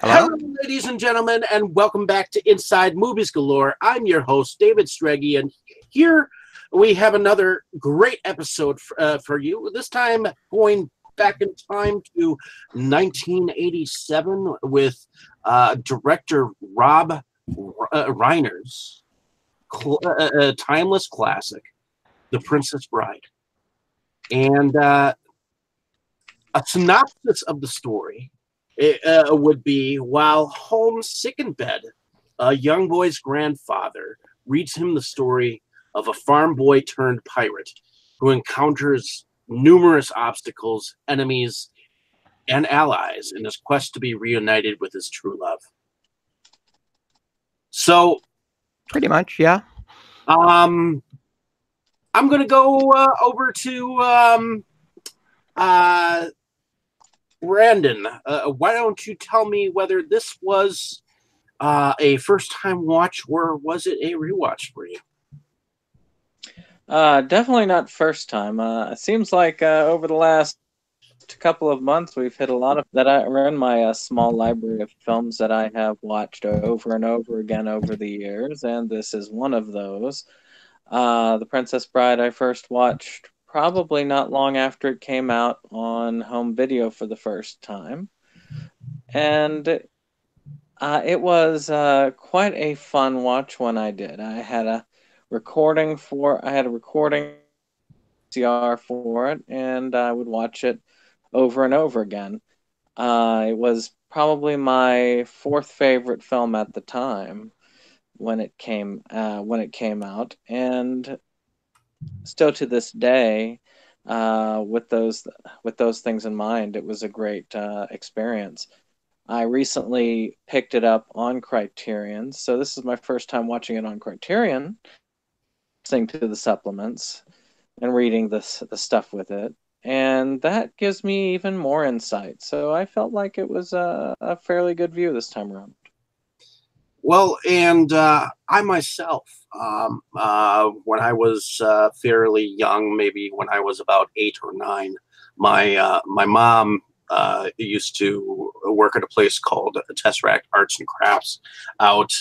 Hello? Hello, ladies and gentlemen, and welcome back to Inside Movies Galore. I'm your host, David Streggy, and here we have another great episode for you. This time going back in time to 1987 with director Rob Reiner's timeless classic, The Princess Bride. And a synopsis of the story would be, while home sick in bed, a young boy's grandfather reads him the story of a farm boy turned pirate who encounters numerous obstacles, enemies, and allies in his quest to be reunited with his true love. So, Pretty much, yeah. I'm going to go over to Brandon, why don't you tell me whether this was a first-time watch or was it a rewatch for you? Definitely not first time. It seems like over the last couple of months we've hit a lot of that. Are in my small library of films that I have watched over and over again over the years, and this is one of those. The Princess Bride I first watched probably not long after it came out on home video for the first time. And it was quite a fun watch when I did. I had a recording CR for it, and I would watch it over and over again. It was probably my fourth favorite film at the time when it came out, and still to this day, with those things in mind, it was a great experience. I recently picked it up on Criterion, so this is my first time watching it on Criterion, listening to the supplements and reading the stuff with it, and that gives me even more insight. So I felt like it was a fairly good view this time around. Well, and I myself, when I was fairly young, maybe when I was about 8 or 9, my mom used to work at a place called Tesseract Arts and Crafts out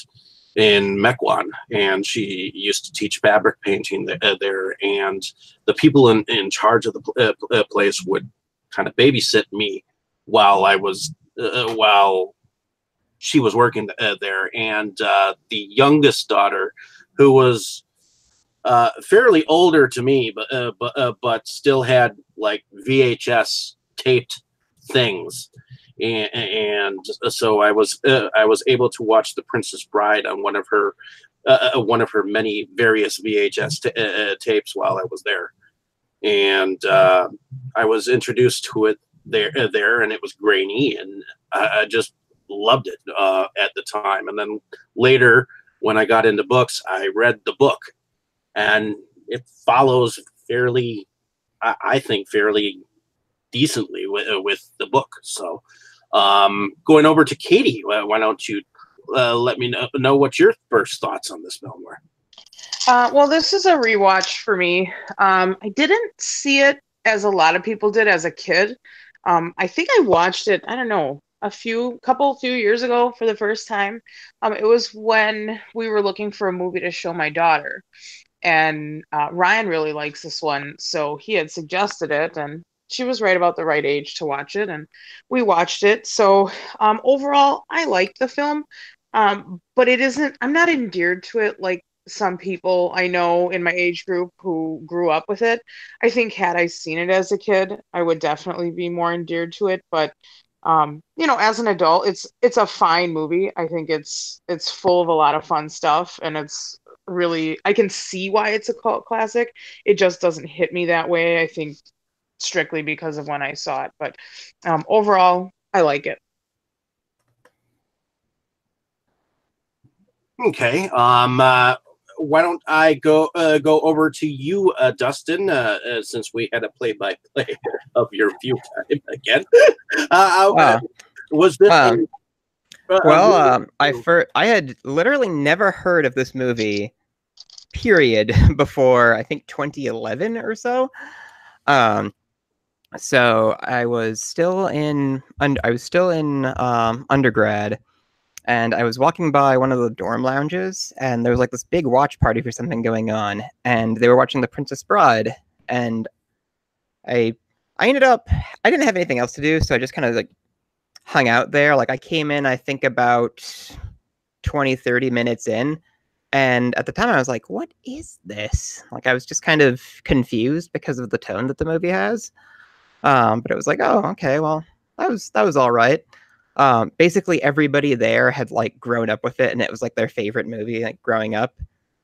in Mequon, and she used to teach fabric painting there, and the people in charge of the place would kind of babysit me while she was working there, and the youngest daughter, who was fairly older to me, but still had like VHS taped things, and so I was able to watch The Princess Bride on one of her many various VHS tapes while I was there, and I was introduced to it there, and it was grainy, and I just loved it at the time. And then later, when I got into books, I read the book, and it follows I think fairly decently with the book. So going over to Katie, why don't you let me know what your first thoughts on this film were? Well, this is a rewatch for me. I didn't see it as a lot of people did as a kid. I think I watched it, I don't know, a few years ago for the first time. It was when we were looking for a movie to show my daughter, and Ryan really likes this one, so he had suggested it, and she was right about the right age to watch it, and we watched it. So overall, I liked the film, but I'm not endeared to it like some people I know in my age group who grew up with it. I think had I seen it as a kid, I would definitely be more endeared to it, but as an adult, it's a fine movie. I think it's full of a lot of fun stuff, and it's really, I can see why it's a cult classic. It just doesn't hit me that way, I think, strictly because of when I saw it. But overall, I like it. Okay. Why don't I go over to you, Dustin, since we had a play-by-play of your view time again. Was this? I had literally never heard of this movie, period, before I think 2011 or so. So I was still in undergrad, and I was walking by one of the dorm lounges, and there was like this big watch party for something going on, and they were watching The Princess Bride, and I I ended up I didn't have anything else to do, so I just kind of like hung out there. Like I came in, I think about 20, 30 minutes in. And at the time I was like, what is this? Like I was just kind of confused because of the tone that the movie has. But it was like, oh, okay, well, that was all right. Basically everybody there had like grown up with it and it was like their favorite movie, like growing up.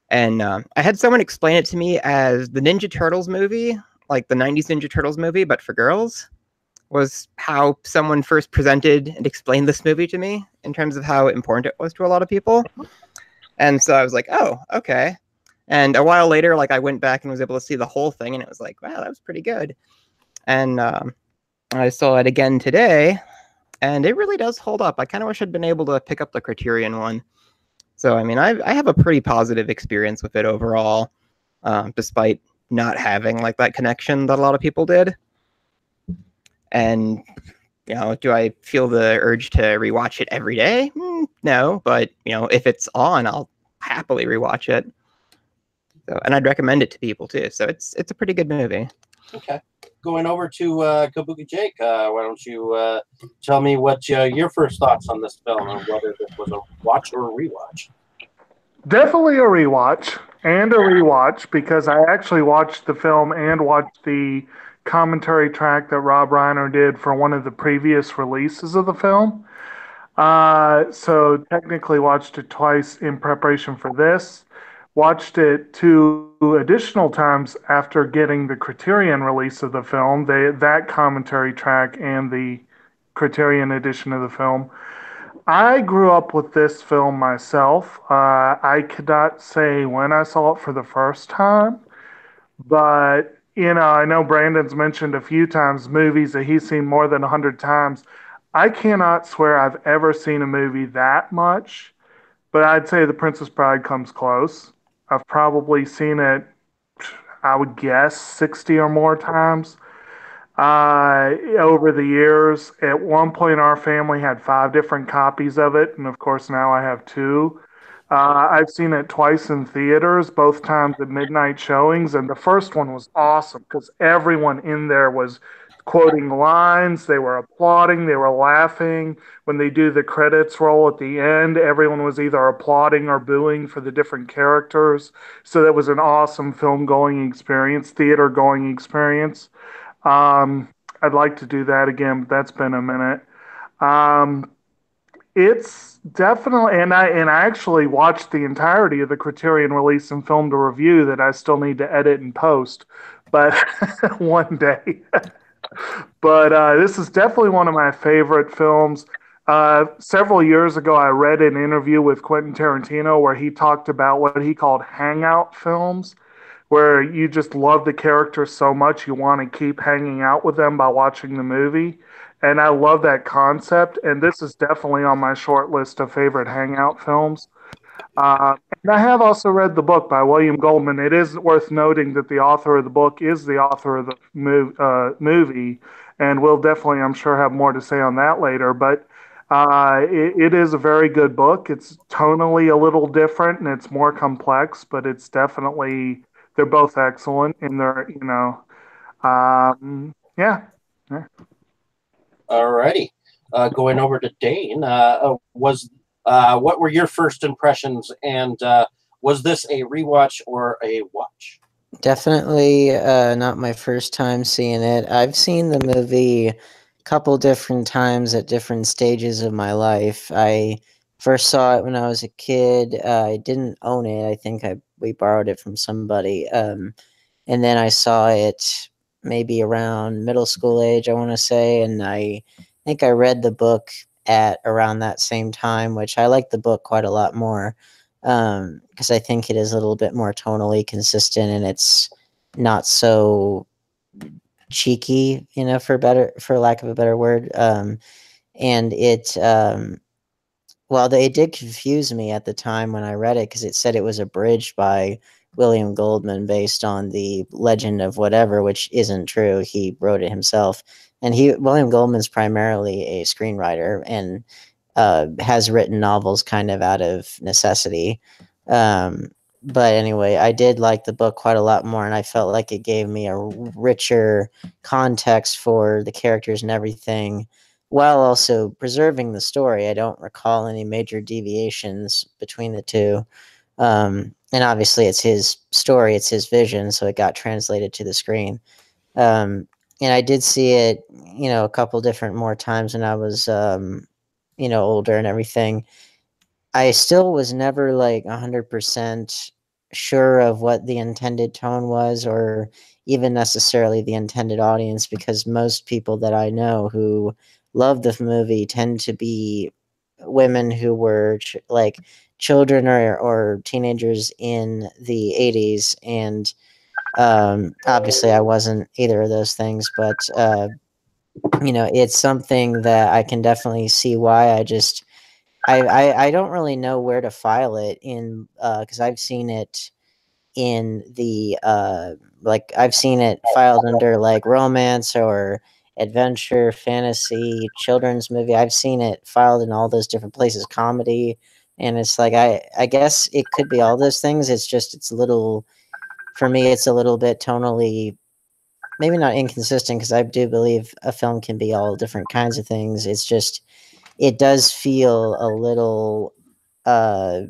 And I had someone explain it to me as the Ninja Turtles movie, like the 90s Ninja Turtles movie, but for girls, was how someone first presented and explained this movie to me in terms of how important it was to a lot of people. And so I was like, oh, okay. And a while later, like I went back and was able to see the whole thing, and it was like, wow, that was pretty good. And I saw it again today, and it really does hold up. I kind of wish I'd been able to pick up the Criterion one. So, I mean, I have a pretty positive experience with it overall, despite not having like that connection that a lot of people did. And, you know, do I feel the urge to rewatch it every day? No, but, you know, if it's on, I'll happily rewatch it. So, and I'd recommend it to people too. So it's a pretty good movie. Okay. Going over to Kabuki Jake, why don't you tell me what your first thoughts on this film and whether this was a watch or a rewatch? Definitely a rewatch and a rewatch because I actually watched the film and watched the commentary track that Rob Reiner did for one of the previous releases of the film. So technically watched it twice in preparation for this. Watched it two additional times after getting the Criterion release of the film, that commentary track and the Criterion edition of the film. I grew up with this film myself. I could not say when I saw it for the first time, but I know Brandon's mentioned a few times movies that he's seen more than 100 times. I cannot swear I've ever seen a movie that much, but I'd say The Princess Bride comes close. I've probably seen it, I would guess, 60 or more times over the years. At one point, our family had 5 different copies of it, and of course, now I have 2. I've seen it twice in theaters, both times at midnight showings, and the first one was awesome because everyone in there was quoting lines, they were applauding, they were laughing. When they do the credits roll at the end, everyone was either applauding or booing for the different characters. So that was an awesome film going experience, theater going experience. I'd like to do that again, but that's been a minute. Um, it's definitely, and I actually watched the entirety of the Criterion release and filmed a review that I still need to edit and post, but one day. But this is definitely one of my favorite films. Several years ago, I read an interview with Quentin Tarantino where he talked about what he called hangout films, where you just love the characters so much you want to keep hanging out with them by watching the movie. And I love that concept. And this is definitely on my short list of favorite hangout films. And I have also read the book by William Goldman. It is worth noting that the author of the book is the author of the movie, and we'll definitely, I'm sure, have more to say on that later. But it is a very good book. It's tonally a little different and it's more complex, but it's definitely, they're both excellent in their, yeah. All righty. Going over to Dane, what were your first impressions, and was this a rewatch or a watch? Definitely not my first time seeing it. I've seen the movie a couple different times at different stages of my life. I first saw it when I was a kid. I didn't own it. I think we borrowed it from somebody. And then I saw it maybe around middle school age, I want to say, and I think I read the book at around that same time, which I like the book quite a lot more because I think it is a little bit more tonally consistent and it's not so cheeky, for lack of a better word. And it, well, it did confuse me at the time when I read it because it said it was abridged by William Goldman based on the legend of whatever, which isn't true. He wrote it himself. And William Goldman's primarily a screenwriter and has written novels kind of out of necessity. But anyway, I did like the book quite a lot more, and I felt like it gave me a richer context for the characters and everything, while also preserving the story. I don't recall any major deviations between the two. And obviously, it's his story, it's his vision, so it got translated to the screen. And I did see it, a couple different more times when I was, older and everything. I still was never like 100% sure of what the intended tone was or even necessarily the intended audience, because most people that I know who love the movie tend to be women who were like children or teenagers in the 80s. And obviously I wasn't either of those things, but it's something that I can definitely see why. I don't really know where to file it in, because I've seen it in the like I've seen it filed under like romance or adventure, fantasy, children's movie. I've seen it filed in all those different places, comedy, and it's like I guess it could be all those things. It's a little, for me it's a little bit tonally maybe not inconsistent, because I do believe a film can be all different kinds of things. It's just it does feel a little uh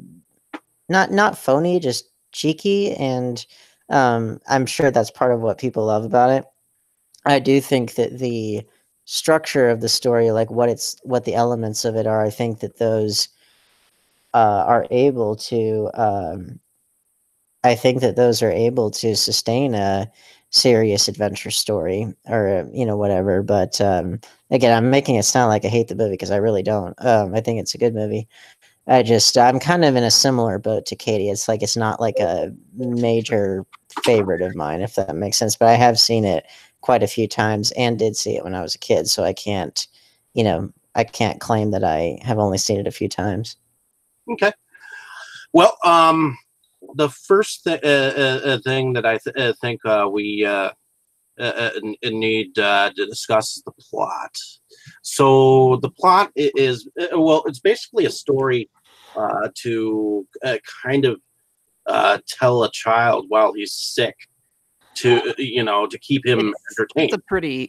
not phony, just cheeky, and I'm sure that's part of what people love about it. I do think that the structure of the story, like what the elements of it are, I think that those are able to I think that those are able to sustain a serious adventure story, or whatever. But again, I'm making it sound like I hate the movie, because I really don't. I think it's a good movie. I'm kind of in a similar boat to Katie. It's like it's not like a major favorite of mine, if that makes sense. But I have seen it quite a few times and did see it when I was a kid, so I can't claim that I have only seen it a few times. Okay. Well, the first thing that I think we need to discuss is the plot. So the plot is it's basically a story to kind of tell a child while he's sick to keep him entertained.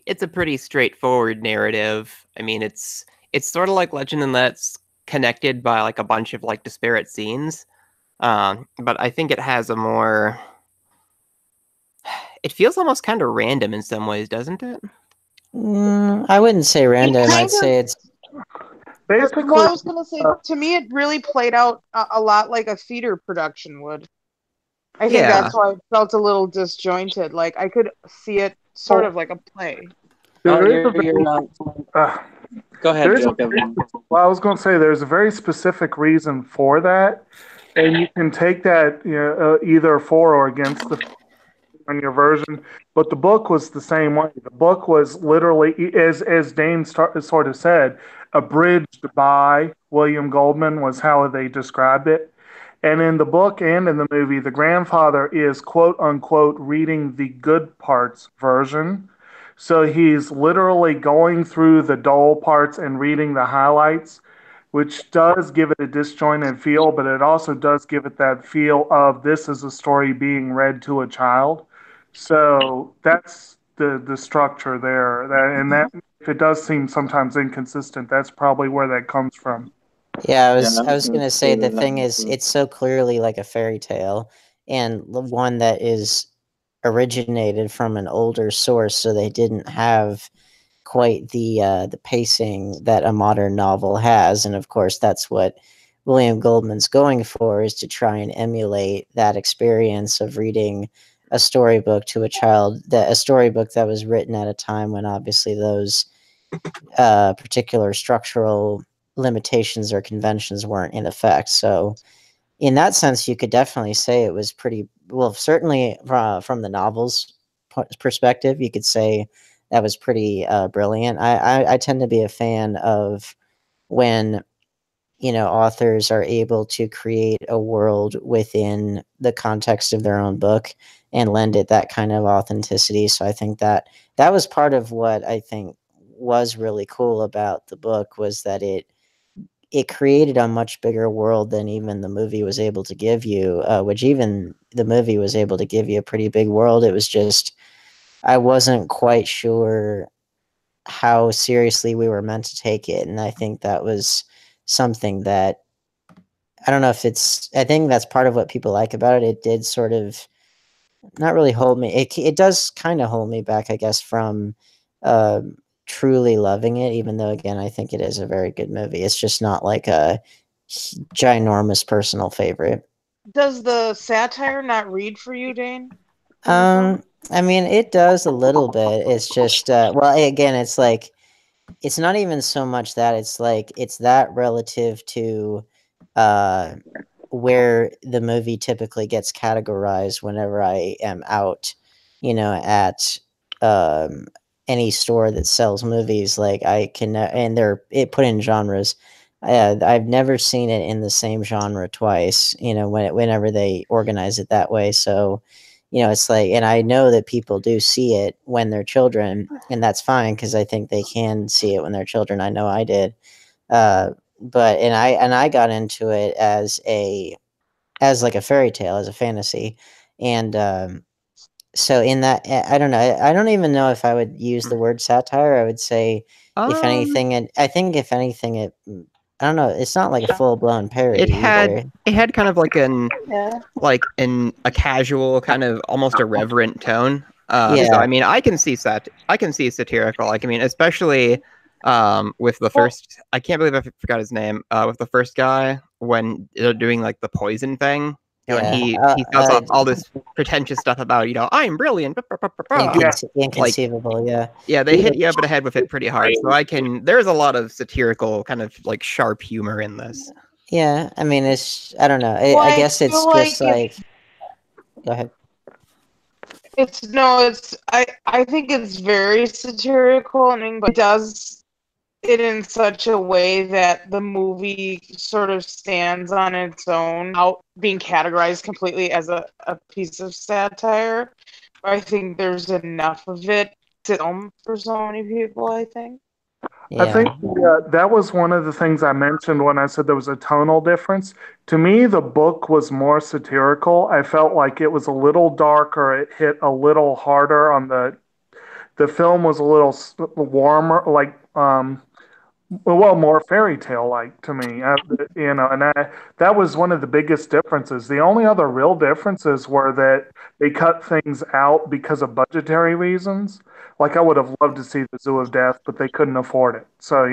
It's a pretty straightforward narrative. I mean, it's sort of like Legend, and that's connected by like a bunch of like disparate scenes. But I think it has a more. It feels almost kind of random in some ways, doesn't it? I wouldn't say random. I'd say it's basically. Well, I was gonna say, to me, it really played out a lot like a theater production would. I think Yeah. that's why it felt a little disjointed. Like I could see it sort of like a play. You're not. Go ahead, Joe. Well, I was going to say there's a very specific reason for that, and you can take that either for or against on your version. But the book was the same way. The book was literally, as Dane sort of said, abridged by William Goldman was how they described it. And in the book and in the movie, the grandfather is quote unquote reading the good parts version. So he's literally going through the dull parts and reading the highlights, which does give it a disjointed feel, but it also does give it that feel of this is a story being read to a child. So that's the structure there. And that if it does seem sometimes inconsistent, that's probably where that comes from. Yeah, I was gonna say the thing is it's so clearly like a fairy tale, and one that is originated from an older source, so they didn't have quite the pacing that a modern novel has. And of course that's what William Goldman's going for, is to try and emulate that experience of reading a storybook to a child, that a storybook that was written at a time when obviously those particular structural limitations or conventions weren't in effect. So in that sense, you could definitely say it was pretty well. Certainly, from the novel's perspective, you could say that was pretty brilliant. I tend to be a fan of when authors are able to create a world within the context of their own book and lend it that kind of authenticity. So I think that was part of what I think was really cool about the book, was that it created a much bigger world than even the movie was able to give you, which even the movie was able to give you a pretty big world. It was just, I wasn't quite sure how seriously we were meant to take it. And I think that was something that, I don't know if I think that's part of what people like about it. It did sort of not really hold me. It does kind of hold me back, I guess, from truly loving it, even though, again, I think it is a very good movie. It's just not like a ginormous personal favorite. Does the satire not read for you, Dane? I mean, it does a little bit. It's just, well, again, it's like, it's not even so much that, it's like, it's that relative to where the movie typically gets categorized whenever I am out, at any store that sells movies. Like, I can, and it put in genres. I've never seen it in the same genre twice, whenever they organize it that way. So, it's like, and I know that people do see it when they're children, and that's fine, because I think they can see it when they're children. I know I did. But I got into it as like a fairy tale, as a fantasy, and so in that, I don't know. I don't even know if I would use the word satire. I would say, if anything, I think if anything, I don't know. It's not like a full blown parody It either. had kind of like Yeah. a casual, kind of almost irreverent tone. Yeah. So I mean, I can see satirical. Like, I mean, especially with the first. I can't believe I forgot his name. With the first guy, when they're doing like the poison thing, and Yeah. he does all this pretentious stuff about, I'm brilliant. Inconceivable. Yeah. Yeah, they hit you over the head with it pretty hard. So there's a lot of satirical, kind of like sharp humor in this. Yeah, I mean, I don't know. Well, I I guess it's feel just like like. Go ahead. I think it's very satirical, and but it does it in such a way that the movie sort of stands on its own, out being categorized completely as a piece of satire. I think there's enough of it to film for so many people, I think. I think Yeah. that was one of the things I mentioned when I said there was a tonal difference. To me, the book was more satirical. I felt like it was a little darker. It hit a little harder on the film was a little warmer, like well, more fairy tale like to me. That was one of the biggest differences. The only other real differences were that they cut things out because of budgetary reasons. Like, I would have loved to see the Zoo of Death, but they couldn't afford it. So,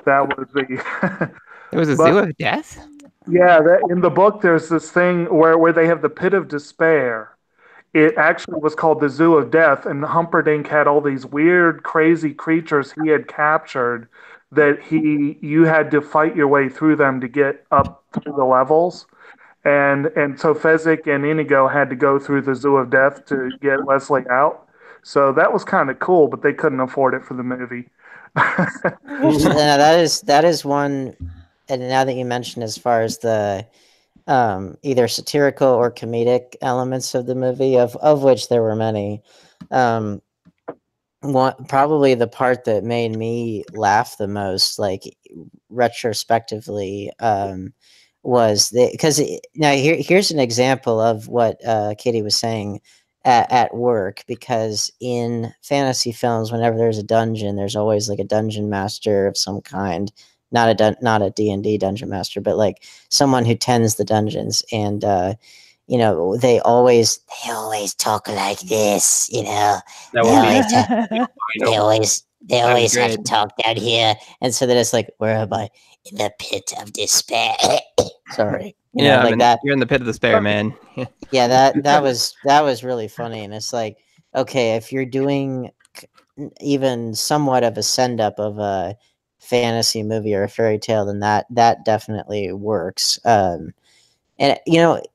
that was the. It was a But Zoo of Death? yeah, in the book, there's this thing where they have the Pit of Despair. It actually was called the Zoo of Death, and Humperdinck had all these weird, crazy creatures he had captured that you had to fight your way through them to get up through the levels. And so Fezzik and Inigo had to go through the Zoo of Death to get Leslie out. So that was kind of cool, but they couldn't afford it for the movie. That is one. And now that you mentioned, as far as the either satirical or comedic elements of the movie, of which there were many, probably the part that made me laugh the most, like retrospectively, was because now here's an example of what Katie was saying at work, because in fantasy films, whenever there's a dungeon, there's always like a dungeon master of some kind, not a D&D dungeon master, but like someone who tends the dungeons, and they always talk like this, That they would always be they always have to great. talk down here, and so then it's like, where am I? In the pit of despair. Sorry, like that. You're in the pit of despair, man. Yeah, that was really funny, and it's like, okay, if you're doing even somewhat of a send up of a fantasy movie or a fairy tale, then that definitely works. And in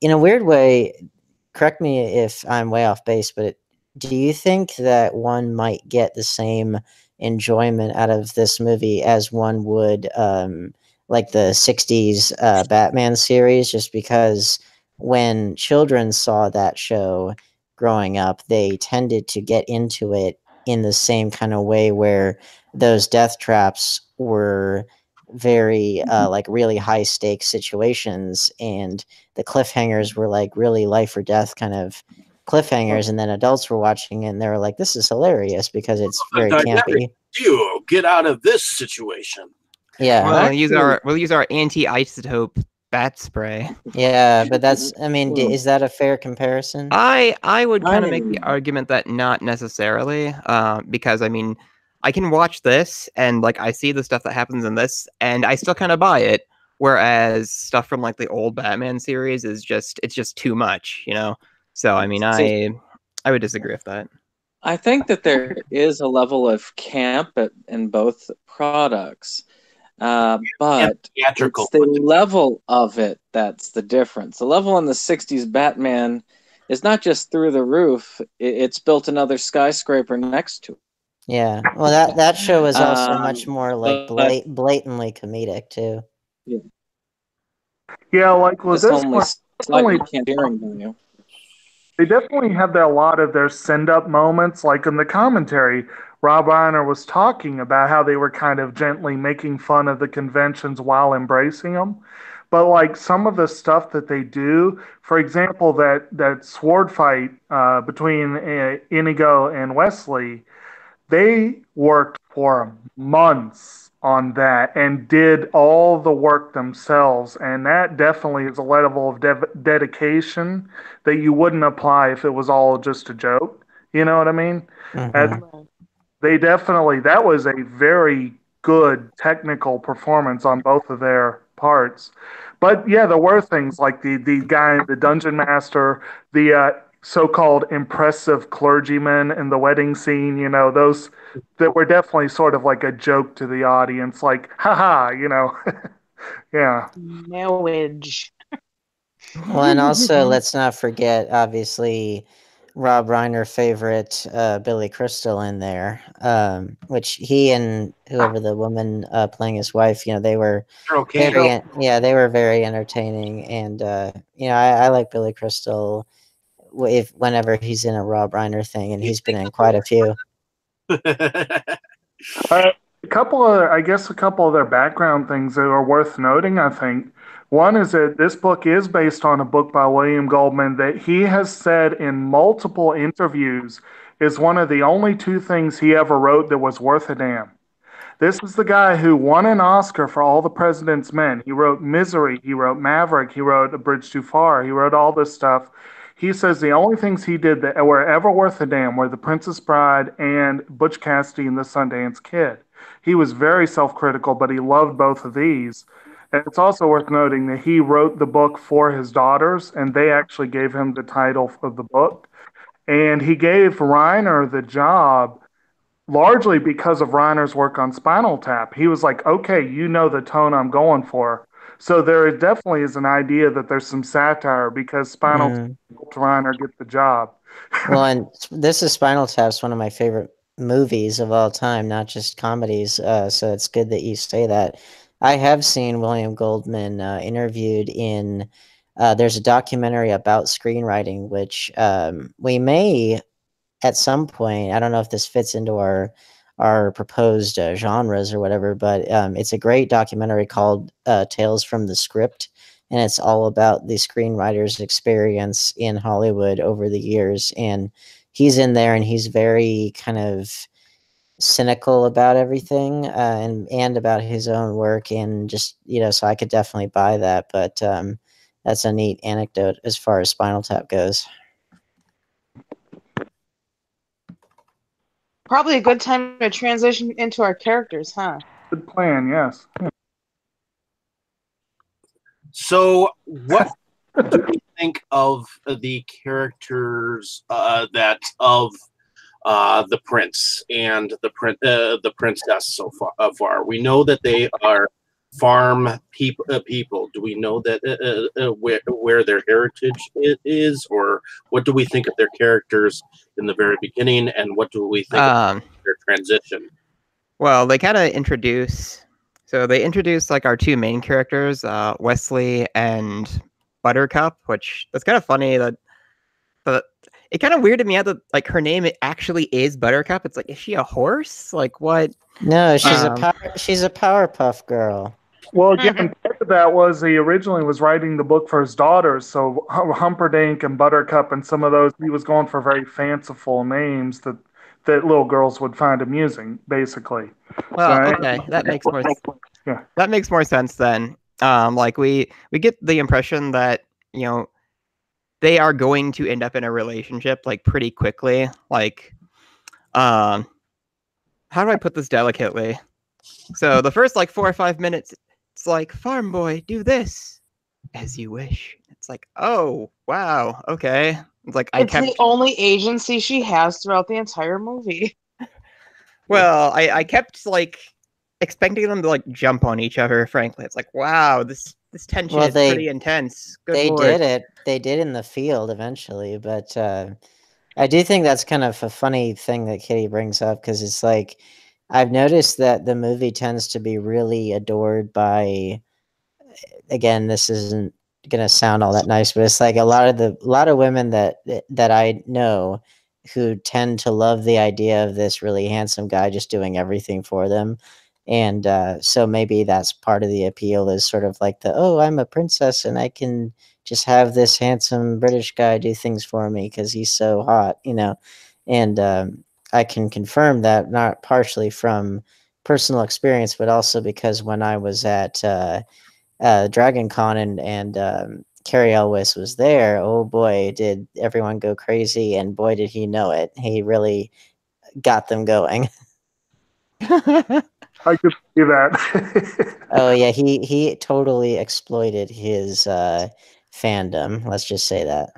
a weird way, correct me if I'm way off base, but do you think that one might get the same enjoyment out of this movie as one would like the 60s Batman series, just because when children saw that show growing up, they tended to get into it in the same kind of way where those death traps were very like really high stakes situations, and the cliffhangers were like really life or death kind of cliffhangers, and then adults were watching it and they were like, this is hilarious because it's very campy. You get out of this situation. Yeah. We'll use our anti-isotope bat spray. Yeah, but that's, I mean, is that a fair comparison? I would kind of make the argument that not necessarily, because I mean, I can watch this and like I see the stuff that happens in this, and I still kind of buy it. Whereas stuff from like the old Batman series is it's just too much, you know. So I mean, I would disagree with that. I think that there is a level of camp in both products, but theatrical. it's the level of it that's the difference. The level in the 60s Batman is not just through the roof, it's built another skyscraper next to it. Yeah, well, that show is also much more like blatantly comedic too. Yeah, like with this only one, slightly endearing value. they definitely have a lot of their send-up moments. Like in the commentary, Rob Reiner was talking about how they were kind of gently making fun of the conventions while embracing them. But like some of the stuff that they do, for example, that sword fight between Inigo and Wesley, they worked for months on that and did all the work themselves. And that definitely is a level of dedication that you wouldn't apply if it was all just a joke. You know what I mean? Mhm. They definitely, that was a very good technical performance on both of their parts. But yeah, there were things like the guy, the dungeon master, the so-called impressive clergyman in the wedding scene, you know, those that were definitely sort of like a joke to the audience, like, haha, you know. Yeah. Marriage. Well, and also let's not forget, obviously, Rob Reiner favorite Billy Crystal in there, which he and whoever the woman playing his wife, you know, they were they were very entertaining, and you know, I like Billy Crystal whenever he's in a Rob Reiner thing, and he's been in quite a few. A couple of their background things that are worth noting, I think. One is that this book is based on a book by William Goldman that he has said in multiple interviews is one of the only two things he ever wrote that was worth a damn. This is the guy who won an Oscar for All the President's Men. He wrote Misery, he wrote Maverick, he wrote A Bridge Too Far, he wrote all this stuff. He says the only things he did that were ever worth a damn were The Princess Bride and Butch Cassidy and the Sundance Kid. He was very self-critical, but he loved both of these. And it's also worth noting that he wrote the book for his daughters, and they actually gave him the title of the book. And he gave Reiner the job largely because of Reiner's work on Spinal Tap. He was like, okay, you know the tone I'm going for. So there definitely is an idea that there's some satire because Spinal Tap helped Reiner get the job. Well, and this is Spinal Tap's one of my favorite movies of all time, not just comedies. So it's good that you say that. I have seen William Goldman interviewed in. There's a documentary about screenwriting, which we may at some point. I don't know if this fits into our proposed genres or whatever, but it's a great documentary called Tales from the Script, and it's all about the screenwriter's experience in Hollywood over the years. And he's in there, and he's very kind of cynical about everything, and about his own work, and just, you know, so I could definitely buy that. But that's a neat anecdote as far as Spinal Tap goes. Probably a good time to transition into our characters, huh? Good plan, yes. So, what do you think of the characters that of the prince and the princess so far? We know that they are farm people. Do we know that where their heritage is, or what do we think of their characters in the very beginning, and what do we think of their transition? Well, they kind of introduce So they introduced like our two main characters, Wesley and Buttercup, which that's kind of funny that but it kind of weirded me out that like her name actually is Buttercup. It's like, is she a horse? Like what? No, Um, she's a Powerpuff Girl. Well, again, part of that was he originally was writing the book for his daughters, so Humperdinck and Buttercup and some of those, he was going for very fanciful names that little girls would find amusing, basically. well, So, okay, yeah. that makes more sense then. Like we get the impression that they are going to end up in a relationship like pretty quickly. Like, how do I put this delicately? So the first like 4 or 5 minutes, it's like, farm boy, do this as you wish. It's like, oh wow, okay. It's like It's the only agency she has throughout the entire movie. Well, I kept like expecting them to like jump on each other. Frankly, it's like, wow, this tension is pretty intense. Good Lord. Did it. They did in the field eventually, but I do think that's kind of a funny thing that Kitty brings up because it's like I've noticed that the movie tends to be really adored by. Again, this isn't gonna sound all that nice, but it's like a lot of women that I know who tend to love the idea of this really handsome guy just doing everything for them. And so maybe that's part of the appeal is sort of like oh, I'm a princess and I can just have this handsome British guy do things for me because he's so hot, And I can confirm that not partially from personal experience, but also because when I was at Dragon Con and Carrie Elwes was there, oh boy, did everyone go crazy, and boy, did he know it. He really got them going. I could see that. Oh yeah, he totally exploited his fandom. Let's just say that.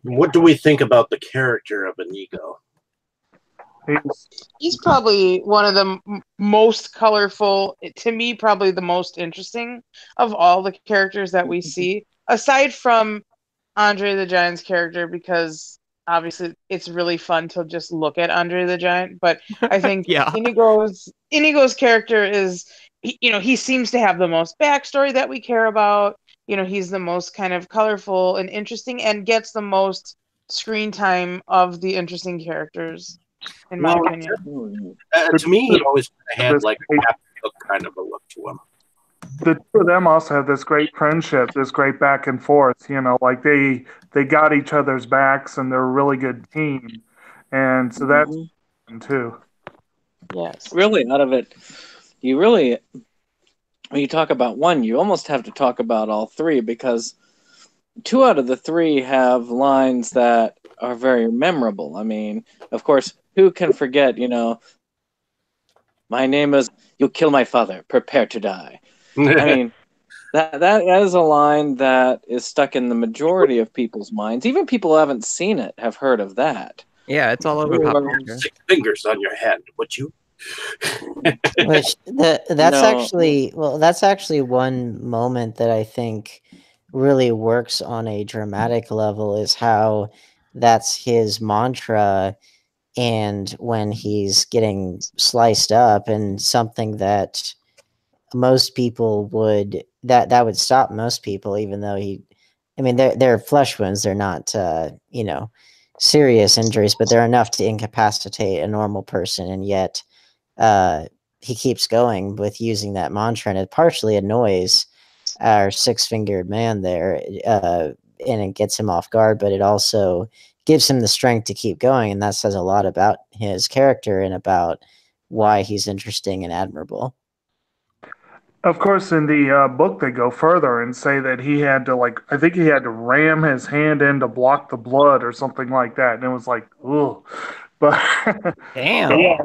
What do we think about the character of Inigo? He's probably one of the most colorful, to me, probably the most interesting of all the characters that we see, aside from Andre the Giant's character, because obviously it's really fun to just look at Andre the Giant. But I think Inigo's character is, he seems to have the most backstory that we care about. He's the most kind of colorful and interesting and gets the most screen time of the interesting characters. In my opinion. To me, he always had like a happy kind of a look to him. The two of them also have this great friendship, this great back and forth. Like they got each other's backs, and they're a really good team. And so that's too. Yes, really. Out of it, when you talk about one, you almost have to talk about all three because 2 out of the 3 have lines that are very memorable. I mean, of course. Who can forget, my name is, you'll kill my father, prepare to die. I mean, that is a line that is stuck in the majority of people's minds. Even people who haven't seen it have heard of that. Yeah, it's all over pop culture. 6 fingers on your head, would you? Which that's actually one moment that I think really works on a dramatic level is how that's his mantra. And when he's getting sliced up, and something that most people would stop most people, even though they're flesh wounds, they're not serious injuries, but they're enough to incapacitate a normal person, and yet he keeps going with using that mantra, and it partially annoys our 6-fingered man there, and it gets him off guard, but it also gives him the strength to keep going, and that says a lot about his character and about why he's interesting and admirable. Of course, in the book, they go further and say that he had to, I think he had to ram his hand in to block the blood or something like that, and it was like, ugh. But damn. Yeah,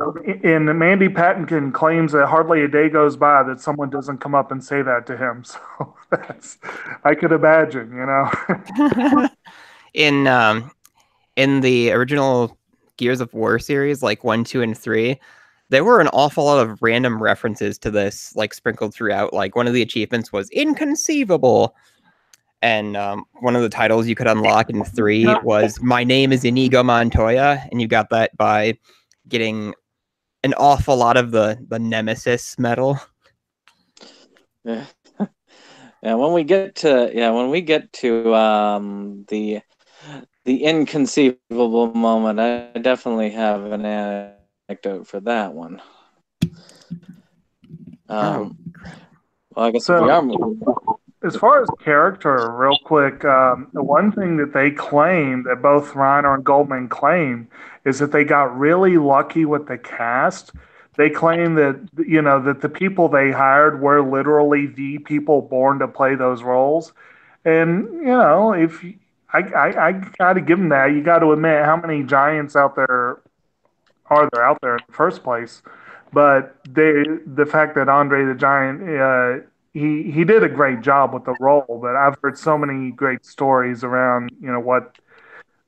and Mandy Patinkin claims that hardly a day goes by that someone doesn't come up and say that to him. So I could imagine, In the original Gears of War series, like 1, 2, and 3, there were an awful lot of random references to this, like sprinkled throughout. Like one of the achievements was inconceivable, and one of the titles you could unlock in 3 was "My name is Inigo Montoya," and you got that by getting an awful lot of the Nemesis medal. Yeah. Yeah, when we get to the inconceivable moment, I definitely have an anecdote for that one. Oh, Well, I guess So- if we are moving. As far as character, real quick, the one thing that they claim, that both Reiner and Goldman claim, is that they got really lucky with the cast. They claim that, you know, that the people they hired were literally the people born to play those roles. And, you know, if I got to give them that. You got to admit how many giants are there out there in the first place. But the fact that Andre the Giant, he did a great job with the role. But I've heard so many great stories around, you know, what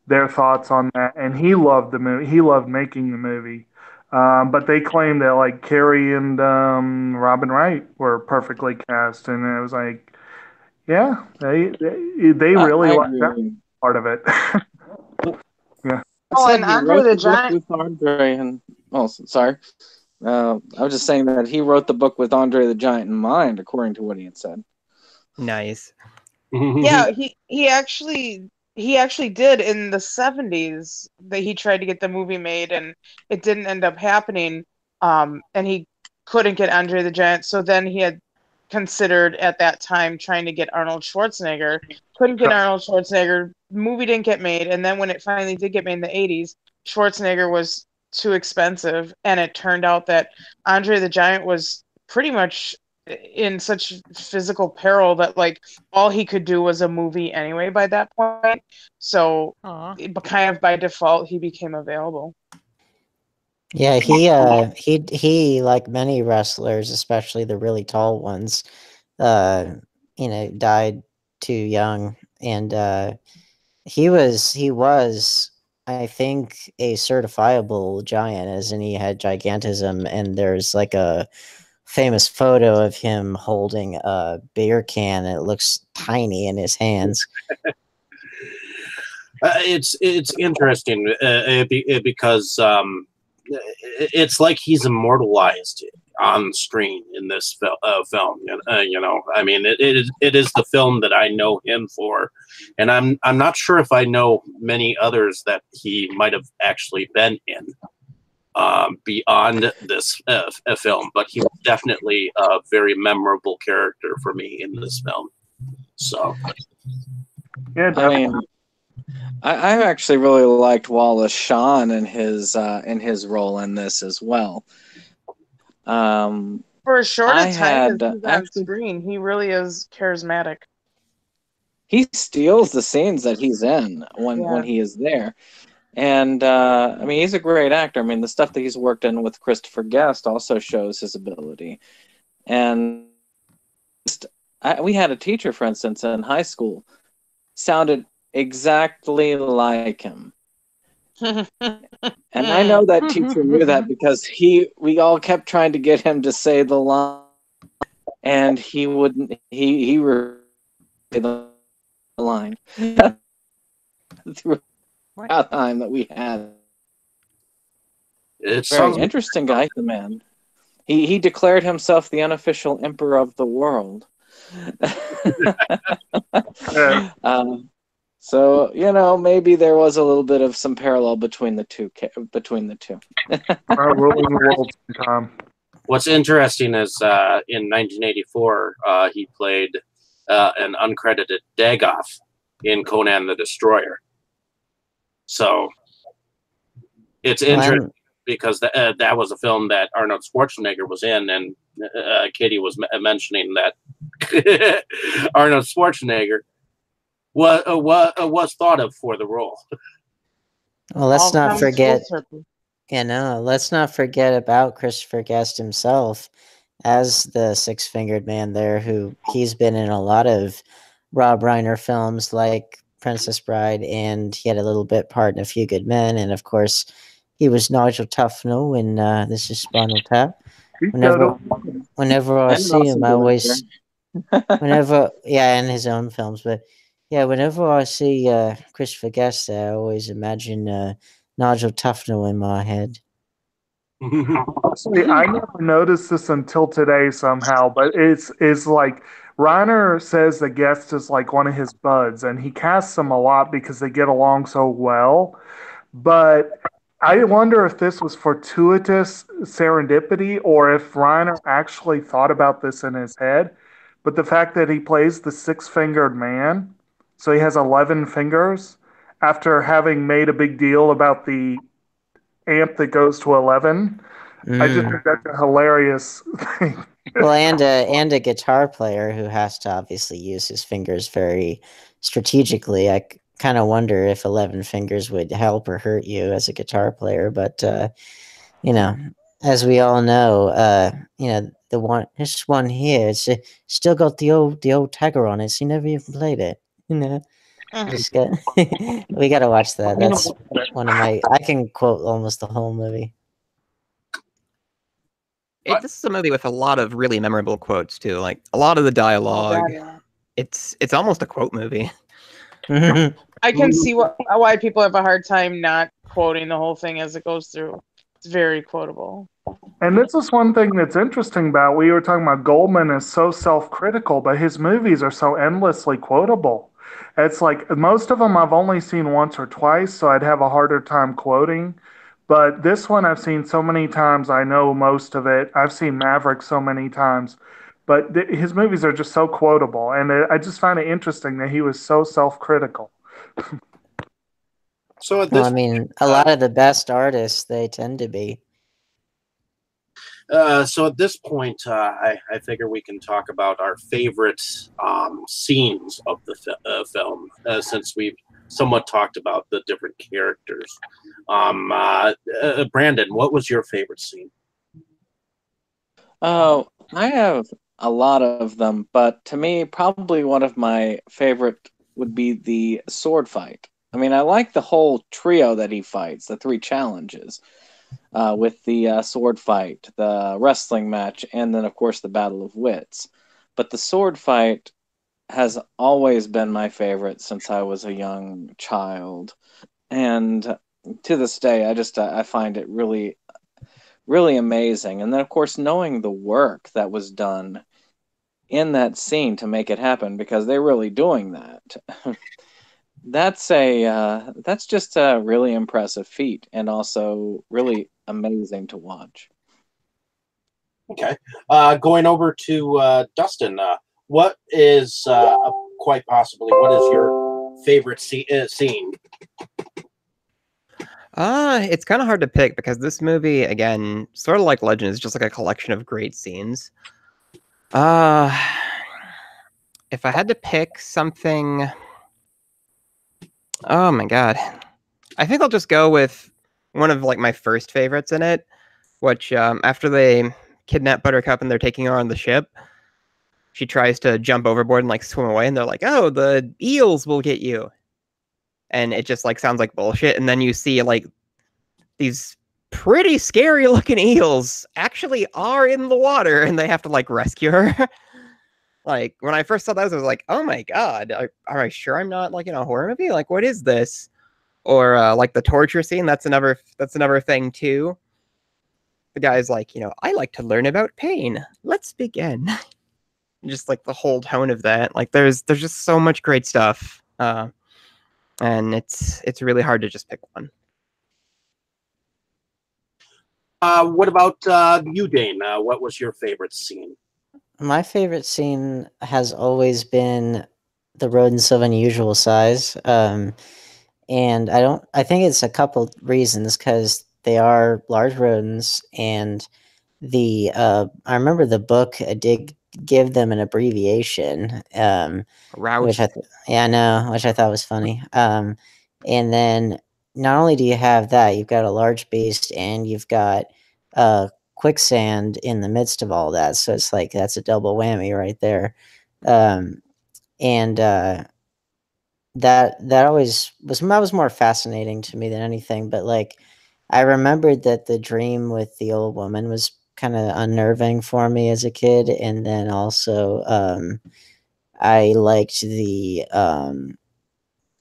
their thoughts on that, and he loved the movie. He loved making the movie. But they claim that like Carrie and Robin Wright were perfectly cast, and it was like, yeah, they really I liked that agree. part of it. Yeah. I Oh, said and he Andre wrote the the book Giant. with Andre and sorry. I was just saying that he wrote the book with Andre the Giant in mind, according to what he had said. nice. Yeah, he actually did in the 70s that he tried to get the movie made and it didn't end up happening. And he couldn't get Andre the Giant, so then he had considered at that time trying to get Arnold Schwarzenegger. Couldn't get Arnold Schwarzenegger. Movie didn't get made, and then when it finally did get made in the 80s, Schwarzenegger was too expensive, and it turned out that Andre the Giant was pretty much in such physical peril that like all he could do was a movie anyway by that point. So, but kind of by default, he became available. Yeah, he like many wrestlers, especially the really tall ones, you know, died too young, and he was I think a certifiable giant, as in he had gigantism, and there's like a famous photo of him holding a beer can, and it looks tiny in his hands. It's interesting because it's like he's immortalized on screen in this film. You know, I mean, it is the film that I know him for, and I'm not sure if I know many others that he might have actually been in beyond this film. But he was definitely a very memorable character for me in this film. So, Yeah, I mean, I actually really liked Wallace Shawn in his role in this as well. For as short a time as he's on screen, he really is charismatic. He steals the scenes that he's in when he is there. And I mean, he's a great actor. I mean, the stuff that he's worked in with Christopher Guest also shows his ability. And we had a teacher, for instance, in high school, sounded exactly like him. And I know that teacher knew that because we all kept trying to get him to say the line, and he wouldn't. He would say the line throughout the time that we had. It's Very interesting guy, the man. He declared himself the unofficial emperor of the world. So, you know, maybe there was a little bit of some parallel between the two. ruling the world sometime. What's interesting is in 1984 he played an uncredited Dagoth in Conan the Destroyer. So it's interesting because that was a film that Arnold Schwarzenegger was in, and Katie was mentioning that Arnold Schwarzenegger was thought of for the role. Well, let's not forget. Let's not forget about Christopher Guest himself as the six-fingered man there, who he's been in a lot of Rob Reiner films like Princess Bride, and he had a little bit part in A Few Good Men, and of course, he was Nigel Tufnell in This Is Spinal Tap. Whenever I see him, I always, in his own films, but yeah, whenever I see Christopher Guest there, I always imagine Nigel Tufnell in my head. See, I never noticed this until today somehow, but it's like Reiner says the guest is like one of his buds, and he casts them a lot because they get along so well. But I wonder if this was fortuitous serendipity or if Reiner actually thought about this in his head. But the fact that he plays the six-fingered man, so he has 11 fingers, after having made a big deal about the amp that goes to 11, I just think that's a hilarious thing. Well, and a guitar player who has to obviously use his fingers very strategically. I kind of wonder if 11 fingers would help or hurt you as a guitar player, but you know, as we all know, this one here, still got the old tagger on it. So he never even played it. Just got, we got to watch that. That's one of my. I can quote almost the whole movie. This is a movie with a lot of really memorable quotes too. Like a lot of the dialogue, it's almost a quote movie. I can see why people have a hard time not quoting the whole thing as it goes through. It's very quotable. And this is one thing that's interesting about, we were talking about Goldman is so self-critical, but his movies are so endlessly quotable. It's like most of them I've only seen once or twice, so I'd have a harder time quoting. But this one I've seen so many times, I know most of it. I've seen Maverick so many times. But his movies are just so quotable. And I just find it interesting that he was so self-critical. So at Well, this, I mean, a lot of the best artists, they tend to be. so at this point, I figure we can talk about our favorite scenes of the film, since we've somewhat talked about the different characters. Brandon, what was your favorite scene? Oh, I have a lot of them, but to me, probably one of my favorite would be the sword fight. I mean, I like the whole trio that he fights, the three challenges, with the sword fight, the wrestling match, and then, of course, the Battle of Wits. But the sword fight has always been my favorite since I was a young child. And to this day, I find it really, really amazing. And then, of course, knowing the work that was done in that scene to make it happen, because they're really doing that. That's just a really impressive feat, and also really amazing to watch. Okay. Going over to Dustin, what is quite possibly what is your favorite scene? It's kind of hard to pick because this movie, again, sort of like Legend, is just like a collection of great scenes. If I had to pick something, oh my god, I think I'll just go with one of like my first favorites in it, which after they kidnap Buttercup and they're taking her on the ship, she tries to jump overboard and like swim away, and they're like, "Oh, the eels will get you," and it just like sounds like bullshit. And then you see like these pretty scary looking eels actually are in the water, and they have to like rescue her. Like when I first saw those, I was like, "Oh my god, are I sure I'm not like in a horror movie? Like, what is this?" Or like the torture scene. That's another thing too. The guy's like, I like to learn about pain. Let's begin. Just like the whole tone of that. Like there's just so much great stuff, and it's really hard to just pick one. What about you, Dane? What was your favorite scene? My favorite scene has always been the rodents of unusual size. And I think it's a couple reasons, because they are large rodents, and I remember the book did give them an abbreviation, Route. which I thought was funny. And then not only do you have that, you've got a large beast, and you've got quicksand in the midst of all that. So it's like that's a double whammy right there. And that always was more fascinating to me than anything. But like, I remembered that the dream with the old woman was kind of unnerving for me as a kid, and then also I liked the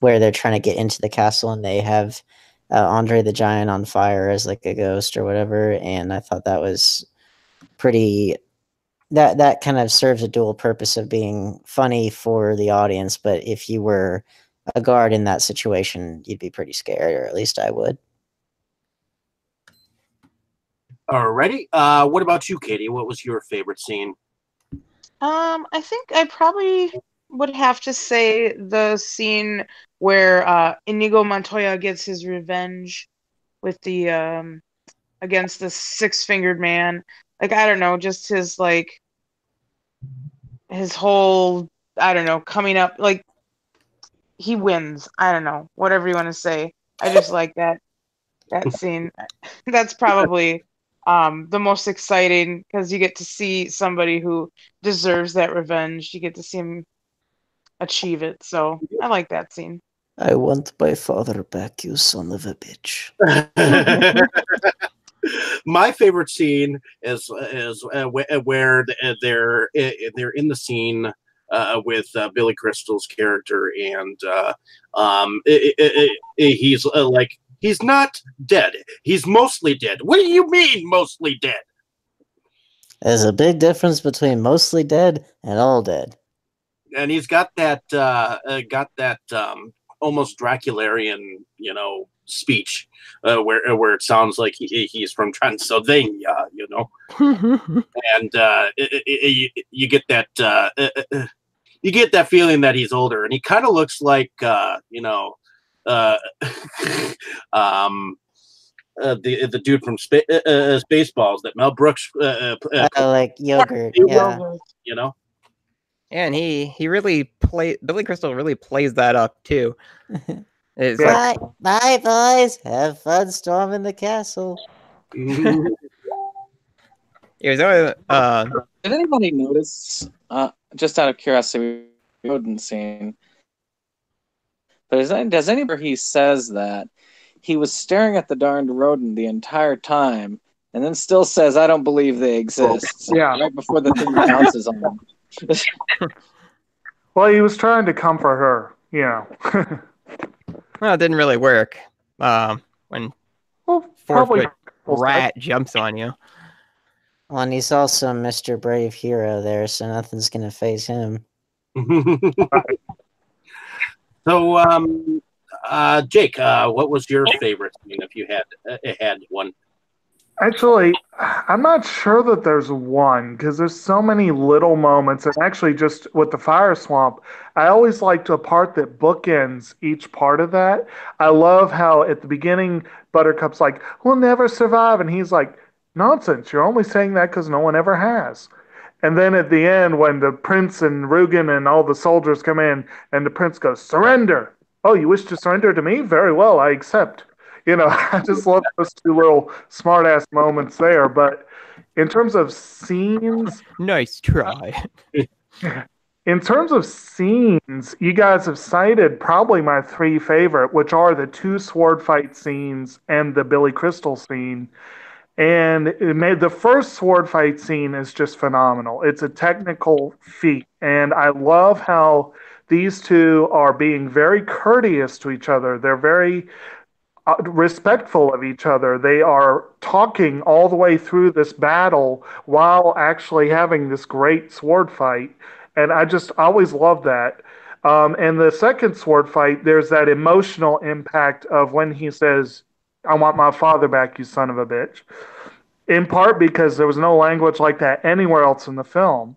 where they're trying to get into the castle, and they have Andre the Giant on fire as like a ghost or whatever, and I thought that was pretty. That kind of serves a dual purpose of being funny for the audience, but if you were a guard in that situation, you'd be pretty scared, or at least I would. Alrighty. What about you, Katie? What was your favorite scene? I think I probably would have to say the scene where Inigo Montoya gets his revenge with the against the six-fingered man. Like, I don't know, just his like his whole, I don't know, coming up, like he wins. I don't know, whatever you want to say. I just like that scene. That's probably the most exciting because you get to see somebody who deserves that revenge. You get to see him achieve it. So I like that scene. I want my father back, you son of a bitch. My favorite scene is where they're in the scene with Billy Crystal's character, and he's like, he's not dead. He's mostly dead. What do you mean, mostly dead? There's a big difference between mostly dead and all dead. And he's got that almost Dracularian, speech where it sounds like he's from Transylvania, and you get that feeling that he's older, and he kind of looks like the dude from Spaceballs that Mel Brooks like yogurt, yeah. And he really Billy Crystal really plays that up too. It's bye, bye, boys. Have fun storming the castle. It was always, Did anybody notice, just out of curiosity, rodent scene? But does anybody, he says that he was staring at the darned rodent the entire time, and then still says, "I don't believe they exist." Yeah. Right before the thing bounces on him. Well, he was trying to comfort her. well, it didn't really work. When probably 4-foot rat jumps on you. Well, and he's also Mr. Brave Hero there, so nothing's gonna phase him. So, Jake, what was your favorite scene if you had one? Actually, I'm not sure that there's one because there's so many little moments. And actually, just with the fire swamp, I always liked a part that bookends each part of that. I love how at the beginning, Buttercup's like, "We'll never survive." And he's like, "Nonsense. You're only saying that because no one ever has." And then at the end, when the prince and Rugen and all the soldiers come in, and the prince goes, "Surrender." "Oh, you wish to surrender to me? Very well, I accept." I just love those two little smart-ass moments there. But in terms of scenes... Nice try. In terms of scenes, you guys have cited probably my three favorite, which are the two sword fight scenes and the Billy Crystal scene. And the first sword fight scene is just phenomenal. It's a technical feat. And I love how these two are being very courteous to each other. They're very respectful of each other. They are talking all the way through this battle while actually having this great sword fight. And I just always love that. And the second sword fight, there's that emotional impact of when he says, "I want my father back, you son of a bitch." In part because there was no language like that anywhere else in the film.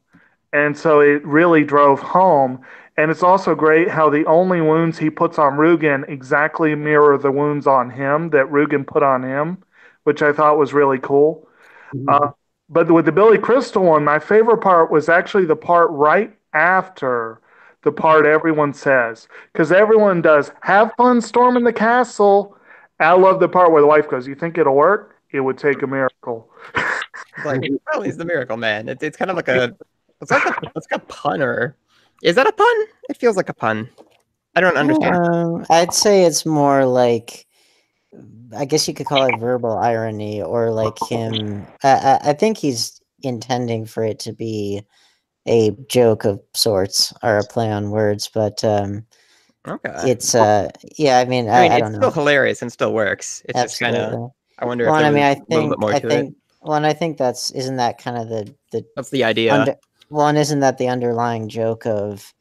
And so it really drove home. And it's also great how the only wounds he puts on Rugen exactly mirror the wounds on him that Rugen put on him, which I thought was really cool. But with the Billy Crystal one, my favorite part was actually the part right after the part everyone says. Because everyone does, "Have fun storming the castle." I love the part where the wife goes, "You think it'll work? It would take a miracle." Like, well, he's the miracle man. It's kind of like it's like a pun, or is that a pun? It feels like a pun. I don't understand. I'd say it's more like, I guess you could call it verbal irony, or like him. I think he's intending for it to be a joke of sorts or a play on words, but Okay. It's yeah, I mean, I mean, I it's don't still know. hilarious and still works. It's just kind of. Absolutely. I wonder Well, if and there I was mean, a little bit more to it. well, and I think isn't that kind of the That's the idea. under well, and isn't that the underlying joke of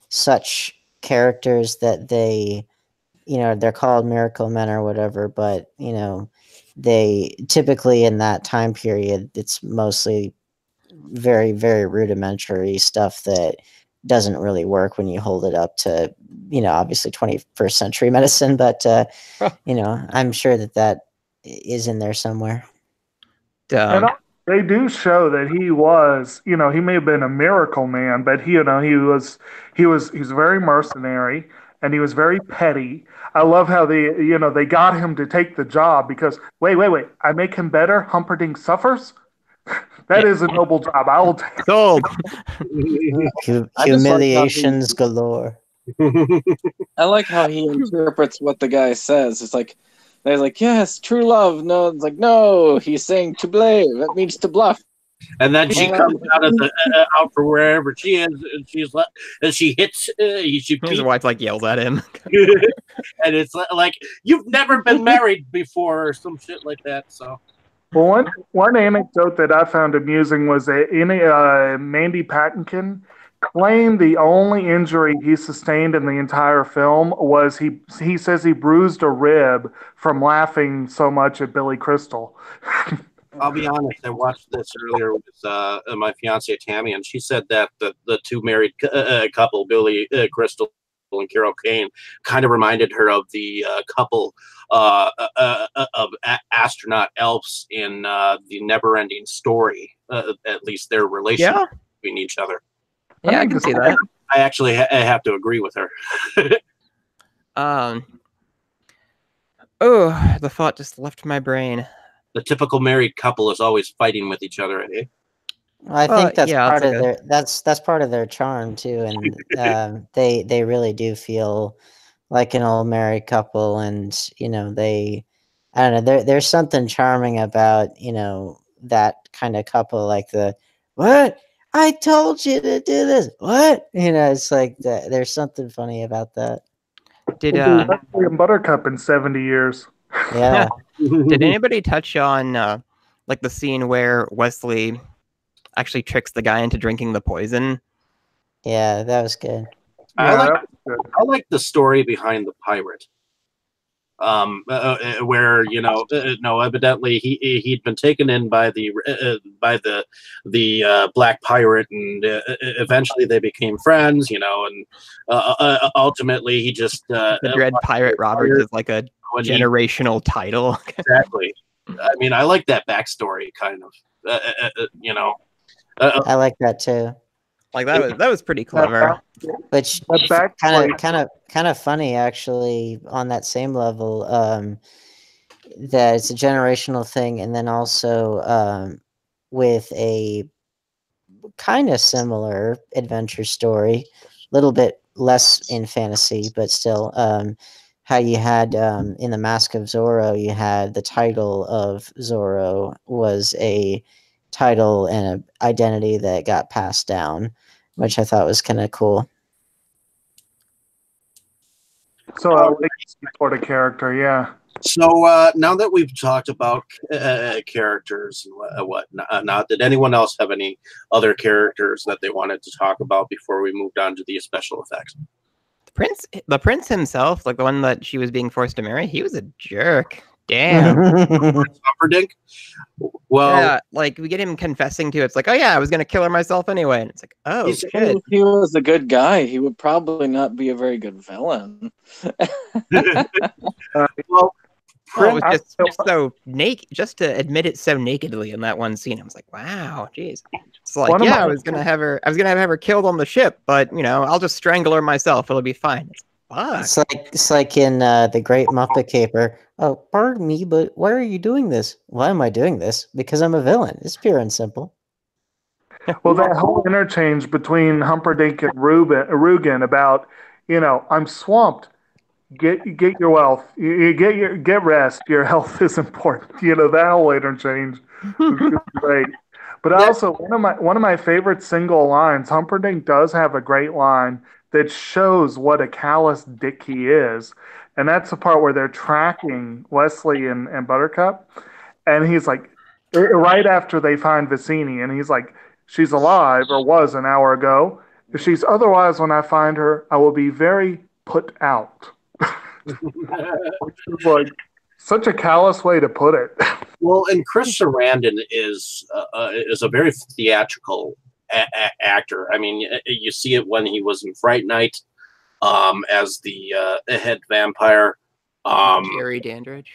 such characters that they, they're called miracle men or whatever, but they typically in that time period, it's mostly very, very rudimentary stuff that doesn't really work when you hold it up to, obviously 21st century medicine, but I'm sure that is in there somewhere. And they do show that he was, he may have been a miracle man, but he was very mercenary and he was very petty. I love how they got him to take the job because wait, I make him better. Humperdinck suffers. That is a noble job. I will take. Sold. Humiliations galore. I like how he interprets what the guy says. It's like, he's like, yes, true love. No, it's like, no, he's saying to blame. That means to bluff. And then she comes out of the out from wherever she is, and she hits. She His wife like yells at him. And it's like you've never been married before, or some shit like that. So. Well, one anecdote that I found amusing was that Mandy Patinkin claimed the only injury he sustained in the entire film was he says he bruised a rib from laughing so much at Billy Crystal. I'll be honest. I watched this earlier with my fiance Tammy, and she said that the two married couple, Billy Crystal and Carol Kane, kind of reminded her of the couple of astronaut elves in the Never-Ending Story. At least their relationship between each other. Yeah, I can see that. I actually have to agree with her. Oh, the thought just left my brain. The typical married couple is always fighting with each other. Eh? I think that's part of their that's part of their charm too, and they really do feel like an old married couple, and I don't know, there's something charming about that kind of couple, like the what I told you to do this, what it's like there's something funny about that. Did Buttercup in 70 years. Yeah. Did anybody touch on like the scene where Wesley actually tricks the guy into drinking the poison? Yeah, that was good. I like the story behind the pirate. Where no, evidently he'd been taken in by the black pirate, and eventually they became friends. And ultimately he just the Dread Pirate Roberts is like a generational title. Exactly. I mean, I like that backstory kind of. I like that too. Like that was pretty clever. Which kind of funny actually on that same level. That it's a generational thing, and then also with a kind of similar adventure story, a little bit less in fantasy, but still. How you had in the Mask of Zorro, you had the title of Zorro was a title and an identity that got passed down, which I thought was kind of cool. So I like sort of character, yeah. So now that we've talked about characters and whatnot, did anyone else have any other characters that they wanted to talk about before we moved on to the special effects? The prince himself, like the one that she was being forced to marry, he was a jerk. Damn. Humperdinck? Well, yeah, like we get him confessing to it. It's like, oh yeah, I was gonna kill her myself anyway, and it's like, oh shit. If he was a good guy, he would probably not be a very good villain. Well, it was just so naked, just to admit it so nakedly in that one scene. I was like, wow, jeez. It's like, I was gonna have her killed on the ship, but I'll just strangle her myself. It'll be fine. It's like in the Great Muppet Caper. Oh, pardon me, but why are you doing this? Why am I doing this? Because I'm a villain. It's pure and simple. Well, that whole interchange between Humperdinck and Rugen about, I'm swamped. Get your wealth. You get rest. Your health is important. That whole interchange is great. But also one of my favorite single lines. Humperdinck does have a great line that shows what a callous dick he is. And that's the part where they're tracking Wesley and Buttercup. And he's like, right after they find Vicini, and he's like, she's alive or was an hour ago. If she's otherwise, when I find her, I will be very put out. Which is like such a callous way to put it. Well, and Chris Sarandon is a very theatrical actor. I mean, you see it when he was in Fright Night as the head vampire. Jerry Dandridge.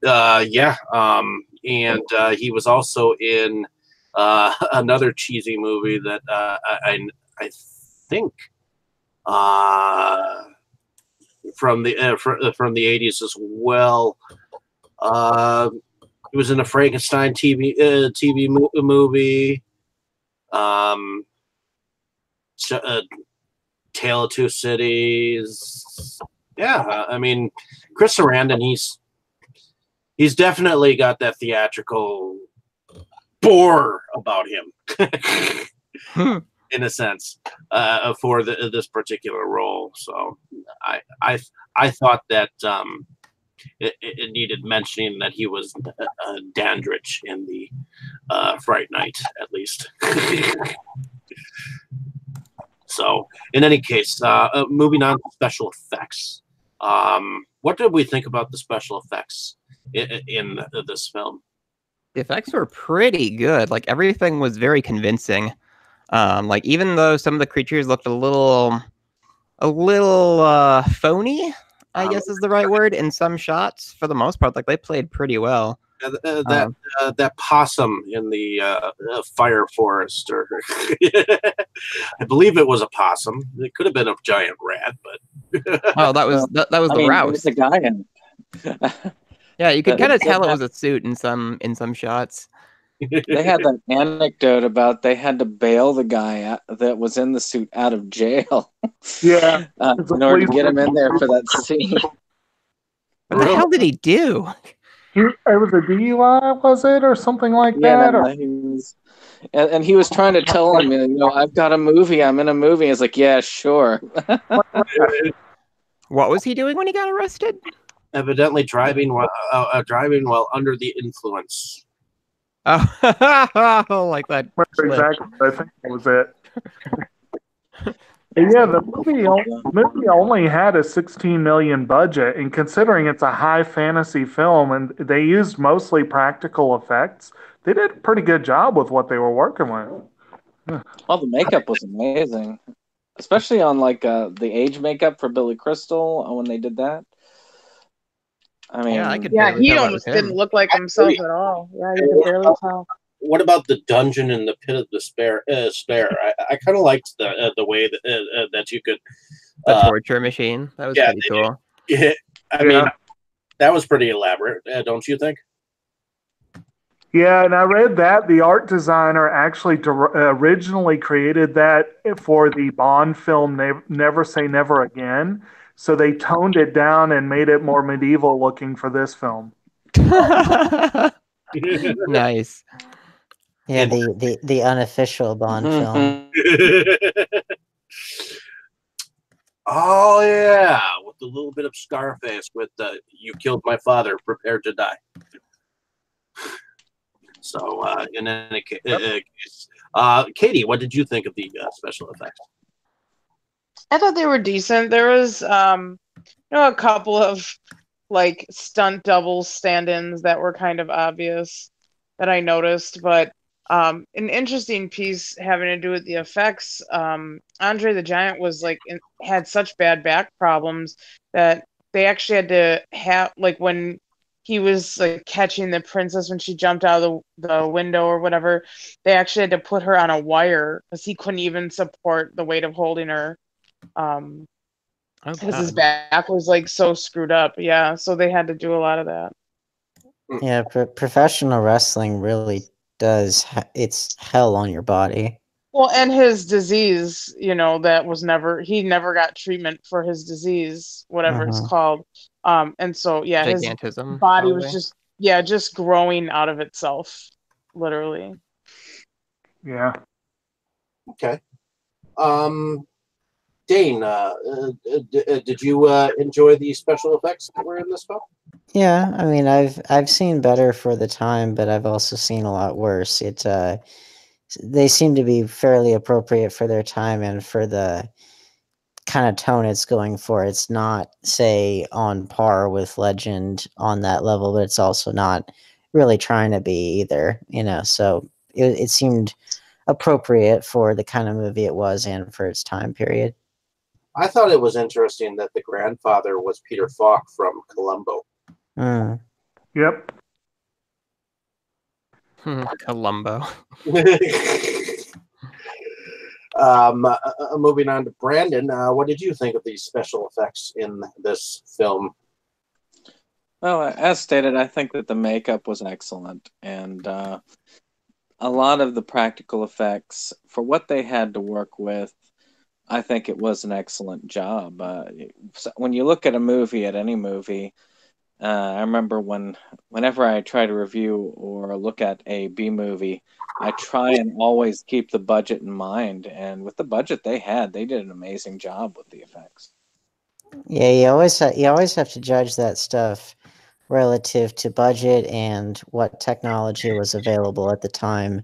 Yeah. And he was also in another cheesy movie that I think from the 80s as well. He was in a Frankenstein TV movie. Tale of Two Cities. Yeah, I mean, Chris Sarandon, he's definitely got that theatrical bore about him, in a sense, for this particular role. So I thought that it needed mentioning that he was Dandridge in the Fright Night, at least. So, in any case, moving on to special effects. What did we think about the special effects in this film? The effects were pretty good. Like, everything was very convincing. Like, even though some of the creatures looked a little phony, I guess is the right word, in some shots, for the most part, like, they played pretty well. That possum in the fire forest, or I believe it was a possum. It could have been a giant rat, but oh, that was the rouse. It's a guy in. Yeah, you could kind of tell it was a suit in some shots. They had an anecdote about they had to bail the guy that was in the suit out of jail. Yeah, in order to get him in there for that scene. What the hell did he do? It was a DUI, was it, or something like that? Yeah, Or... he was, and he was trying to tell him, I've got a movie. I'm in a movie. It's like, yeah, sure. What was he doing when he got arrested? Evidently driving while under the influence. Oh, like that. Exactly. I think that was it. Yeah, the movie only had a $16 million budget, and considering it's a high fantasy film and they used mostly practical effects, they did a pretty good job with what they were working with. Well, the makeup was amazing, especially on the age makeup for Billy Crystal when they did that. I mean, he almost didn't look like himself at all. Yeah, you could barely tell. What about the dungeon in the pit of despair? I kind of liked the way that you could the torture machine. That was pretty cool. Yeah, I mean, that was pretty elaborate, don't you think? Yeah, and I read that the art designer actually originally created that for the Bond film Never Say Never Again. So they toned it down and made it more medieval looking for this film. Nice. Yeah, the unofficial Bond film. Oh yeah, with a little bit of Scarface with "You killed my father, prepare to die." So in any case, Katie, what did you think of the special effects? I thought they were decent. There was a couple of stunt double stand-ins that were kind of obvious that I noticed, but an interesting piece having to do with the effects. Andre the Giant was had such bad back problems that they actually had to have when he was catching the princess when she jumped out of the window or whatever, they actually had to put her on a wire because he couldn't even support the weight of holding her. Because his back was so screwed up. Yeah, so they had to do a lot of that. Yeah, professional wrestling really does. It's hell on your body. Well, and his disease, that was he never got treatment for his disease, whatever it's called. And so, yeah, gigantism, his body was just growing out of itself, literally. Yeah. Okay. Dane, did you enjoy the special effects that were in this film? Yeah, I mean, I've seen better for the time, but I've also seen a lot worse. They seem to be fairly appropriate for their time and for the kind of tone it's going for. It's not, say, on par with Legend on that level, but it's also not really trying to be either, so it seemed appropriate for the kind of movie it was and for its time period. I thought it was interesting that the grandfather was Peter Falk from Columbo. Yep. Columbo. Moving on to Brandon, what did you think of these special effects in this film? Well, as stated, I think that the makeup was excellent, and a lot of the practical effects, for what they had to work with, I think it was an excellent job. When you look at a movie, at any movie, I remember whenever I try to review or look at a B movie, I try and always keep the budget in mind. And with the budget they had, they did an amazing job with the effects. Yeah, you always have to judge that stuff relative to budget and what technology was available at the time.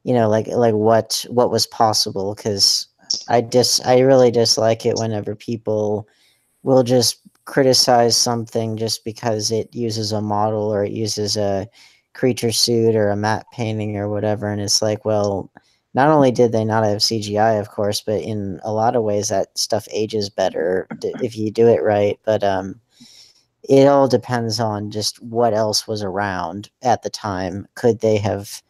Like what was possible. Because I really dislike it whenever people will just criticize something just because it uses a model or it uses a creature suit or a matte painting or whatever, and it's like, well, not only did they not have CGI, of course, but in a lot of ways that stuff ages better if you do it right. But it all depends on just what else was around at the time. Could they have,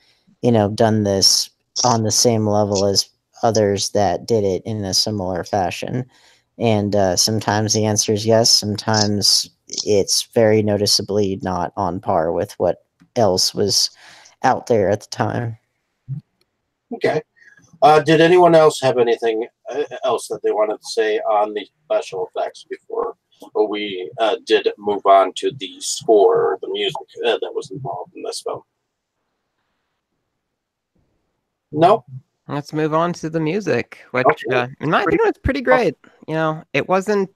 done this on the same level as others that did it in a similar fashion? And sometimes the answer is yes. Sometimes it's very noticeably not on par with what else was out there at the time. Okay. Did anyone else have anything else that they wanted to say on the special effects before we did move on to the score, the music that was involved in this film? No? Let's move on to the music, which, in my opinion, it's pretty great. It wasn't.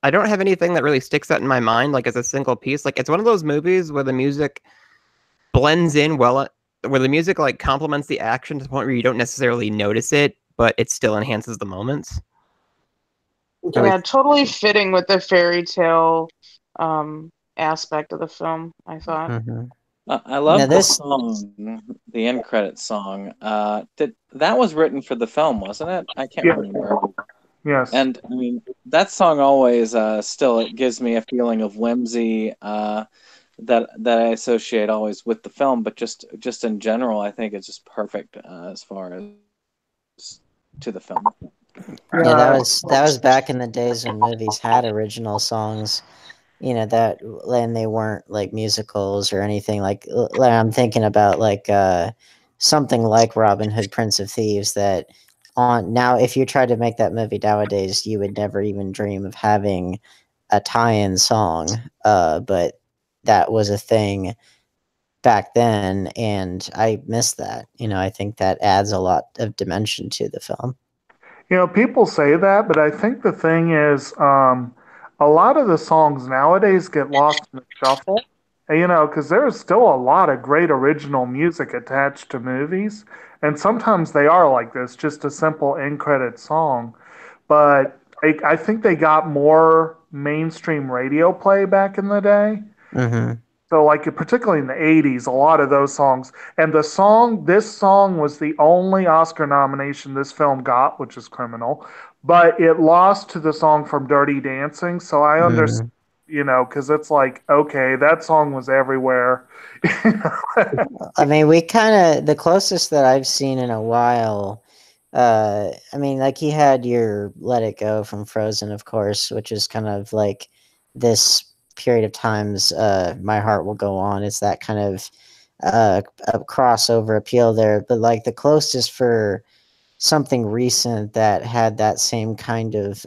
I don't have anything that really sticks out in my mind, like as a single piece. Like it's one of those movies where the music blends in well, where the music like complements the action to the point where you don't necessarily notice it, but it still enhances the moments. Yeah, totally fitting with the fairy tale aspect of the film, I thought. Mm-hmm. I love this song, the end credits song. That was written for the film, wasn't it? I can't remember. Yes. And I mean, that song always still it gives me a feeling of whimsy that I associate always with the film, but just in general, I think it's just perfect as far as to the film. Yeah, that was back in the days when movies had original songs. That, and they weren't like musicals or anything like I'm thinking about like something like Robin Hood, Prince of Thieves, that now if you tried to make that movie nowadays, you would never even dream of having a tie-in song. But that was a thing back then, and I miss that. I think that adds a lot of dimension to the film. People say that, but I think the thing is, a lot of the songs nowadays get lost in the shuffle. Because there's still a lot of great original music attached to movies, and sometimes they are like this, just a simple end credit song. But I think they got more mainstream radio play back in the day. Mm-hmm. So, like, particularly in the 80s, a lot of those songs. And this song was the only Oscar nomination this film got, which is criminal. But it lost to the song from Dirty Dancing. So I understand, because it's like, okay, that song was everywhere. I mean, the closest that I've seen in a while, I mean, like he had your Let It Go from Frozen, of course, which is kind of like this period of times, My Heart Will Go On. It's that kind of a crossover appeal there. But like the closest for something recent that had that same kind of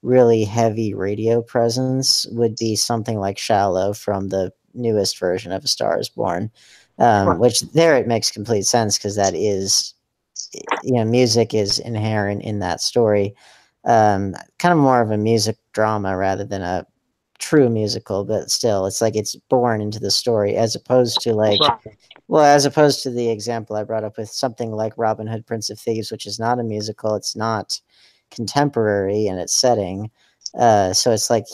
really heavy radio presence would be something like Shallow from the newest version of A Star Is Born, which there it makes complete sense because that is music is inherent in that story. Kind of more of a music drama rather than a true musical, but still, it's like it's born into the story as opposed to as opposed to the example I brought up with something like Robin Hood, Prince of Thieves, which is not a musical. It's not contemporary in its setting. So it's like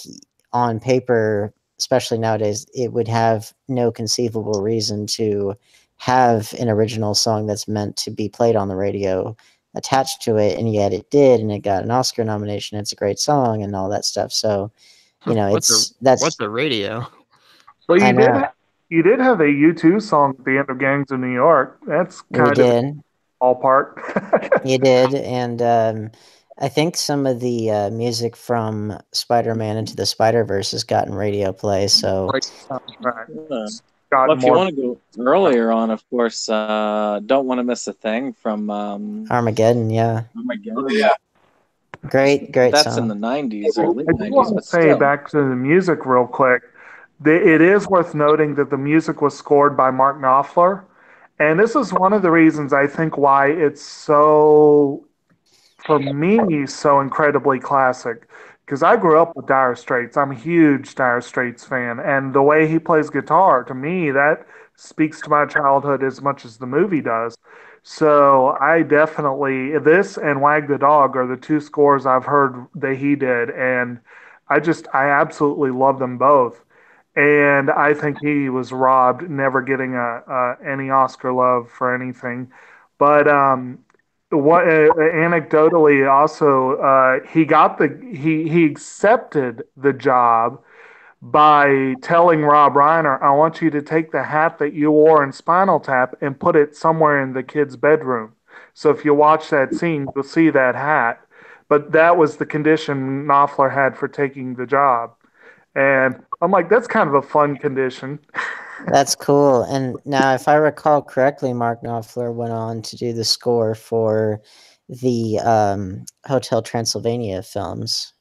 on paper, especially nowadays, it would have no conceivable reason to have an original song that's meant to be played on the radio attached to it, and yet it did, and it got an Oscar nomination. It's a great song and all that stuff. So, what's the radio? Well, you did have a U2 song at the end of Gangs of New York. That's kind of ballpark. You did, and I think some of the music from Spider-Man Into the Spider-Verse has gotten radio play. So, well, if you want to go earlier on, of course, Don't Want to Miss a Thing from Armageddon. Yeah, Oh, yeah. Great That's song. in the 90s or late 90s. I want to say back to the music real quick. It is worth noting that the music was scored by Mark Knopfler. And this is one of the reasons I think why it's so, for me, so incredibly classic. Because I grew up with Dire Straits. I'm a huge Dire Straits fan. And the way he plays guitar, to me, that speaks to my childhood as much as the movie does. So I definitely, this and Wag the Dog are the two scores I've heard that he did. And I absolutely love them both. And I think he was robbed, never getting any Oscar love for anything. But what anecdotally also he accepted the job by telling Rob Reiner, "I want you to take the hat that you wore in Spinal Tap and put it somewhere in the kid's bedroom. So if you watch that scene, you'll see that hat." But that was the condition Knopfler had for taking the job. And I'm like, that's kind of a fun condition. That's cool. And now, if I recall correctly, Mark Knopfler went on to do the score for the Hotel Transylvania films.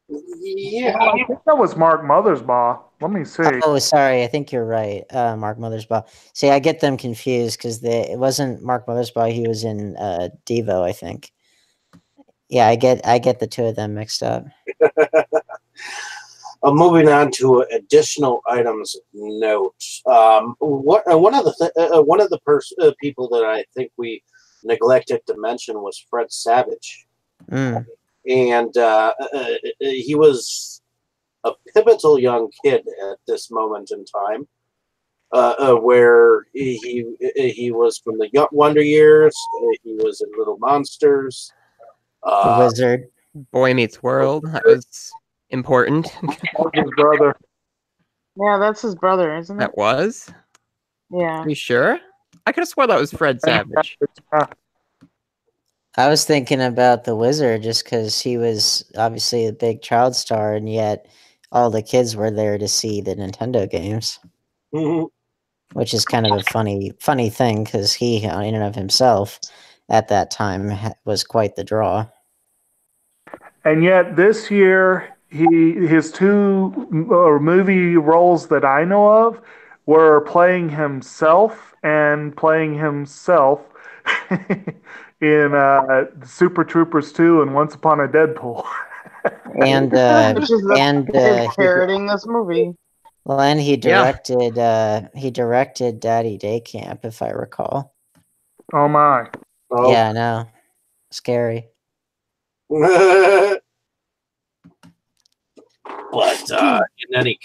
Yeah. I think that was Mark Mothersbaugh. Let me see. Oh, sorry. I think you're right. Mark Mothersbaugh. See, I get them confused because it wasn't Mark Mothersbaugh. He was in Devo, I think. Yeah, I get the two of them mixed up. Moving on to additional items of note. One of the people that I think we neglected to mention was Fred Savage, and he was a pivotal young kid at this moment in time, where he was from the Wonder Years. He was in Little Monsters, The Wizard, Boy Meets World. That was important. His brother. Yeah, that's his brother, isn't it? That was? Yeah. Are you sure? I could have swore that was Fred Savage. I was thinking about The Wizard just because he was obviously a big child star, and yet all the kids were there to see the Nintendo games, which is kind of a funny thing because he, in and of himself, at that time, was quite the draw. And yet this year, his two movie roles that I know of were playing himself in Super Troopers 2 and Once Upon a Deadpool. And parroting this movie. Well, and he directed Daddy Day Camp, if I recall. Oh my! Oh. Yeah, I know. Scary. But in any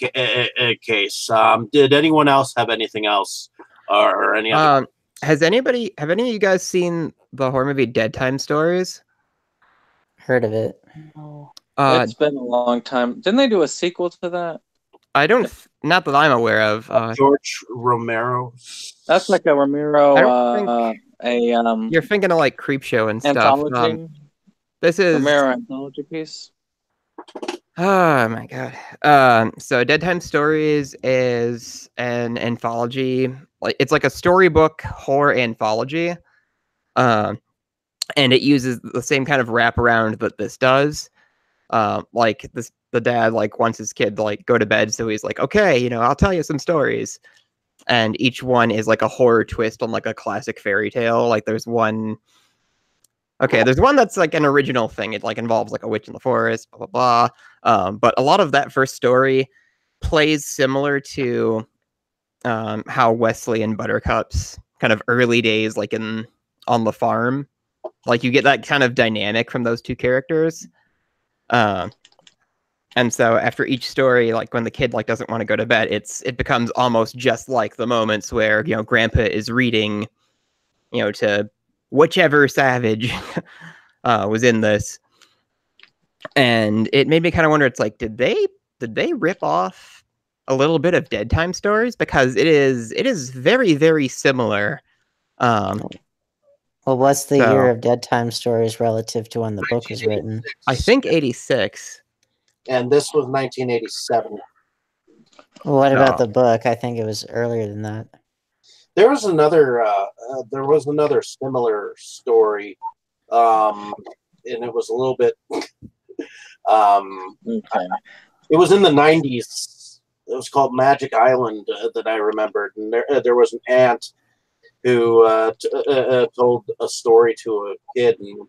case, did anyone else have anything else or any other? Have any of you guys seen the horror movie Dead Time Stories? Heard of it? No. It's been a long time. Didn't they do a sequel to that? I don't, not that I'm aware of. George Romero. That's like a Romero. You're thinking of like Creepshow and stuff. Anthology. This is Romero anthology piece. Oh my god. So Dead Time Stories is an anthology. It's like a storybook horror anthology. And it uses the same kind of wraparound that this does. Like the dad like wants his kid to like go to bed, so he's like, okay, I'll tell you some stories. and each one is like a horror twist on like a classic fairy tale. Like there's one that's like an original thing. It like involves like a witch in the forest, blah blah blah. But a lot of that first story plays similar to how Wesley and Buttercup's kind of early days, like on the farm, like you get that kind of dynamic from those two characters. And so after each story, like when the kid like doesn't want to go to bed, it becomes almost just like the moments where Grandpa is reading, to whichever savage was in this, and it made me kind of wonder. It's like, did they rip off a little bit of Dead Time Stories, because it is very, very similar. Well, what's the year of Dead Time Stories relative to when the book was written? I think 86. And this was 1987. What about the book? I think it was earlier than that. There was another similar story, and it was a little bit. Okay. It was in the 90s. It was called Magic Island that I remembered, and there was an aunt who told a story to a kid, and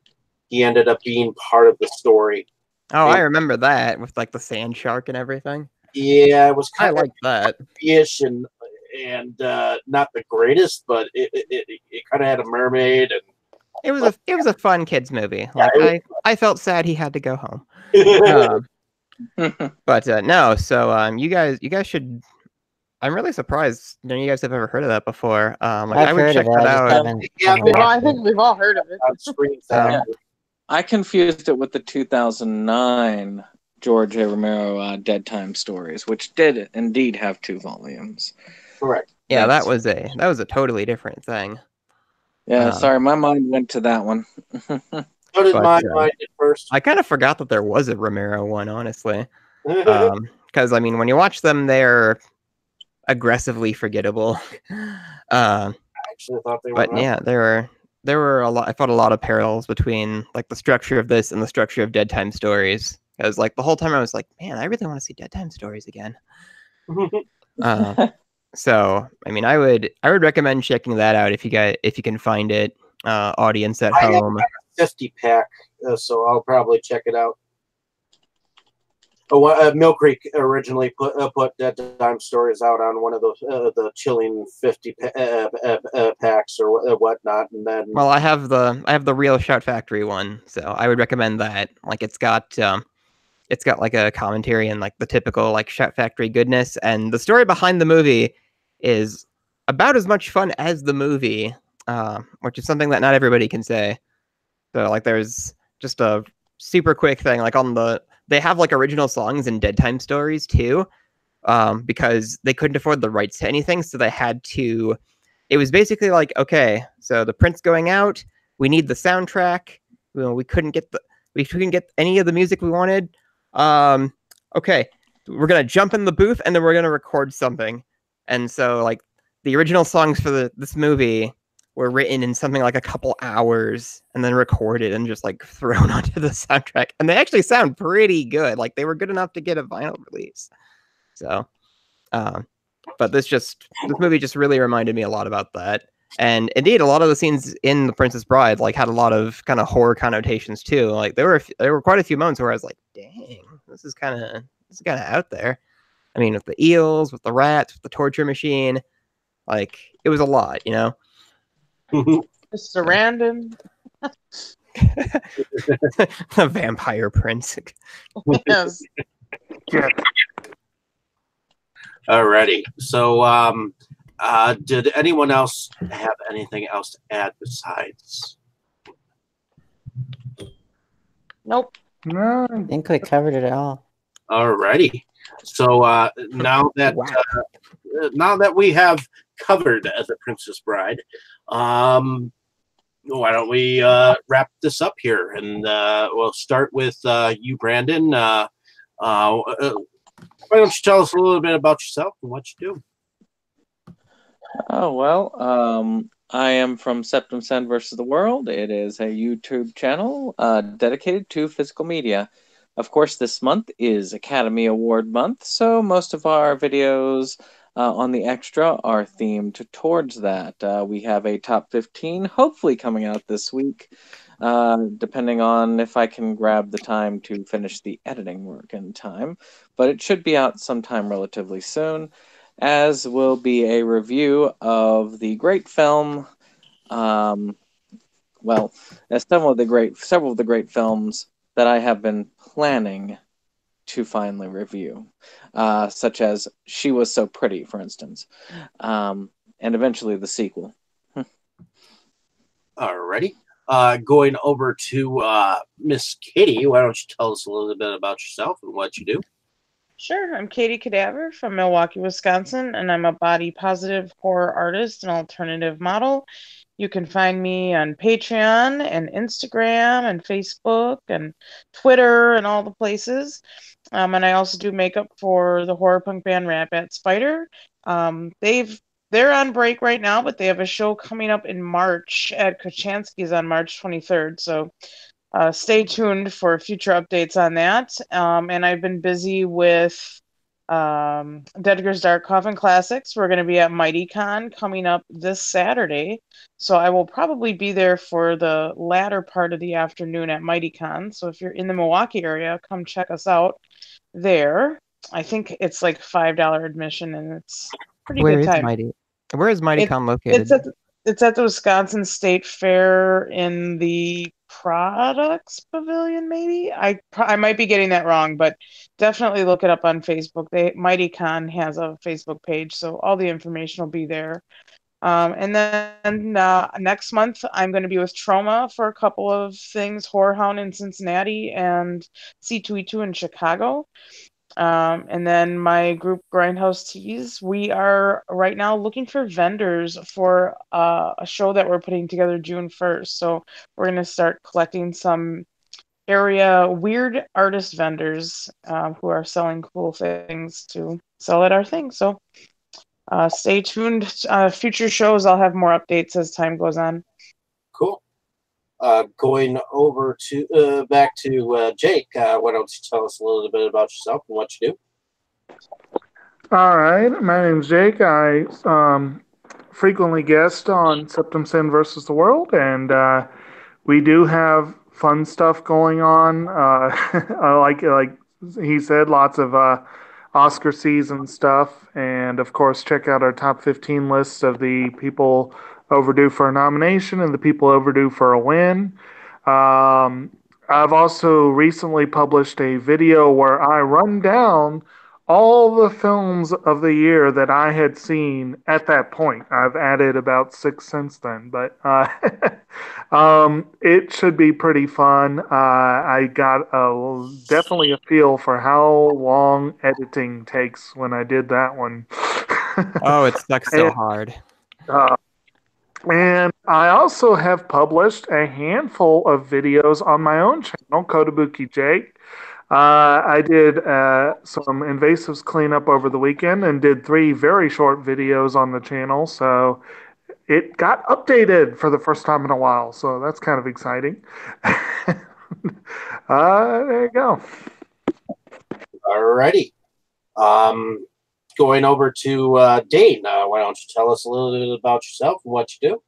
he ended up being part of the story. Oh, I remember that with like the sand shark and everything. Yeah, it was kind of like that ish and not the greatest, but it kind of had a mermaid, and it was a fun kids movie. Like I felt sad he had to go home. But no, so you guys should. I'm really surprised none of you guys have ever heard of that before. I would check that out. I think we've all heard of it. I confused it with the 2009 George A. Romero Dead Time Stories, which did indeed have 2 volumes. Correct. Yeah, that was a totally different thing. Yeah, sorry, my mind went to that one. So did my mind at first. I kind of forgot that there was a Romero one, honestly. Because I mean, when you watch them, they're aggressively forgettable. I actually thought they were. But yeah, there were a lot. I thought a lot of parallels between like the structure of this and the structure of Dead Time Stories. Because like the whole time I was like, man, I really want to see Dead Time Stories again. So I mean, I would recommend checking that out if you can find it. Audience at home. I have a 50-pack, so I'll probably check it out. Mill Creek originally put Dead Time Stories out on one of those the chilling 50 packs or whatnot, and then. Well, I have the Real Shout Factory one, so I would recommend that. Like it's got like a commentary and like the typical like Shout Factory goodness, and the story behind the movie is about as much fun as the movie, which is something that not everybody can say. So like there's just a super quick thing like they have like original songs in Dead Time Stories too, because they couldn't afford the rights to anything, so they had to. It was basically like, okay, so the print's going out, we need the soundtrack. We couldn't get any of the music we wanted. Okay, we're gonna jump in the booth and then we're gonna record something. And so like the original songs for this movie were written in something like a couple hours and then recorded and just like thrown onto the soundtrack. And they actually sound pretty good. Like they were good enough to get a vinyl release. So, but this movie just really reminded me a lot about that. And indeed, a lot of the scenes in The Princess Bride like had a lot of kind of horror connotations too. Like there were quite a few moments where I was like, dang, this is kind of out there. I mean, with the eels, with the rats, with the torture machine, like it was a lot, you know. Mr. Random. The vampire prince. Yes. Yeah. Alrighty. So, did anyone else have anything else to add besides? Nope. No. I think we covered it all. Alrighty. So now that we have covered The Princess Bride, why don't we wrap this up here, and we'll start with you, Brandon. Why don't you tell us a little bit about yourself and what you do? Oh, well, I am from Septum Send versus the World. It is a YouTube channel dedicated to physical media. Of course, this month is Academy Award month, so most of our videos on the extra are themed towards that. We have a top 15, hopefully coming out this week, depending on if I can grab the time to finish the editing work in time. But it should be out sometime relatively soon, as will be a review of the great film. Well, several of the great films that I have been planning to finally review, such as She Was So Pretty, for instance, and eventually the sequel. Alrighty. Going over to Miss Kitty, why don't you tell us a little bit about yourself and what you do? Sure, I'm Katie Cadaver from Milwaukee, Wisconsin, and I'm a body positive horror artist and alternative model. You can find me on Patreon and Instagram and Facebook and Twitter and all the places. And I also do makeup for the horror punk band Rat Bat Spider. They're on break right now, but they have a show coming up in March at Kochanski's on March 23rd. So stay tuned for future updates on that. And I've been busy with Deadger's Dark Coffin Classics. We're going to be at MightyCon coming up this Saturday. So I will probably be there for the latter part of the afternoon at MightyCon. So if you're in the Milwaukee area, come check us out there. I think it's like $5 admission, and it's pretty Where good is time. Where is MightyCon located? It's at the Wisconsin State Fair in the Products Pavilion, maybe. I might be getting that wrong, but definitely look it up on Facebook. MightyCon has a Facebook page, so all the information will be there. And then next month, I'm going to be with Trauma for a couple of things, Horror Hound in Cincinnati and C2E2 in Chicago. And then my group Grindhouse Tees, we are right now looking for vendors for a show that we're putting together June 1st. So we're going to start collecting some area weird artist vendors who are selling cool things to sell at our thing. So stay tuned. Future shows, I'll have more updates as time goes on. Cool. Going over to back to Jake, why don't you tell us a little bit about yourself and what you do? All right, my name's Jake. I frequently guest on Septum Sin versus the World, and we do have fun stuff going on. Like he said, lots of Oscar season stuff, and of course, check out our top 15 lists of the people overdue for a nomination and the people overdue for a win. I've also recently published a video where I run down all the films of the year that I had seen at that point. I've added about 6 since then, but it should be pretty fun. I got definitely a feel for how long editing takes when I did that one. Oh, it sucks so hard. And I also have published a handful of videos on my own channel, Kotobuki Jake. I did some invasives cleanup over the weekend and did 3 very short videos on the channel. So it got updated for the first time in a while. So that's kind of exciting. There you go. Alrighty. Going over to Dane, why don't you tell us a little bit about yourself and what you do?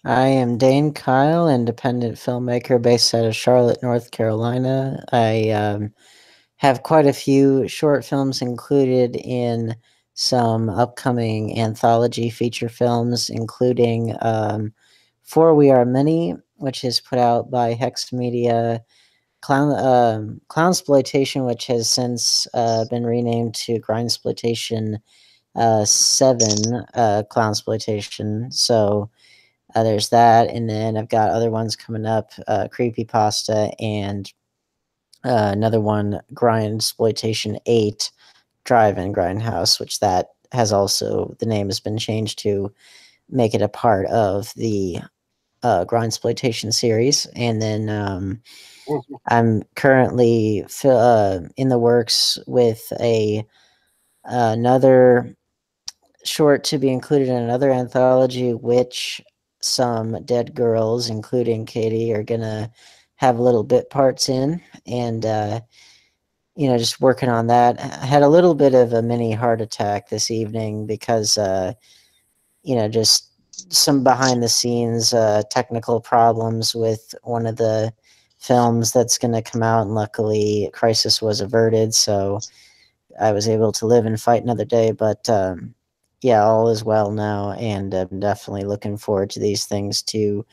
I am Dane Kyle, independent filmmaker based out of Charlotte, North Carolina. I have quite a few short films included in some upcoming anthology feature films, including For We Are Many, which is put out by Hex Media, Clownsploitation, which has since been renamed to Grindsploitation 7 Clownsploitation. So there's that, and then I've got other ones coming up, Creepypasta, and another one, Grindsploitation 8 Drive-In Grindhouse, which that has also, the name has been changed to make it a part of the Grindsploitation series. And then I'm currently in the works with another short to be included in another anthology, which some dead girls, including Katie, are gonna have little bit parts in. And just working on that. I had a little bit of a mini heart attack this evening because, just some behind the scenes technical problems with one of the films that's going to come out, and luckily crisis was averted, so I was able to live and fight another day. But yeah, all is well now, and I'm definitely looking forward to these things to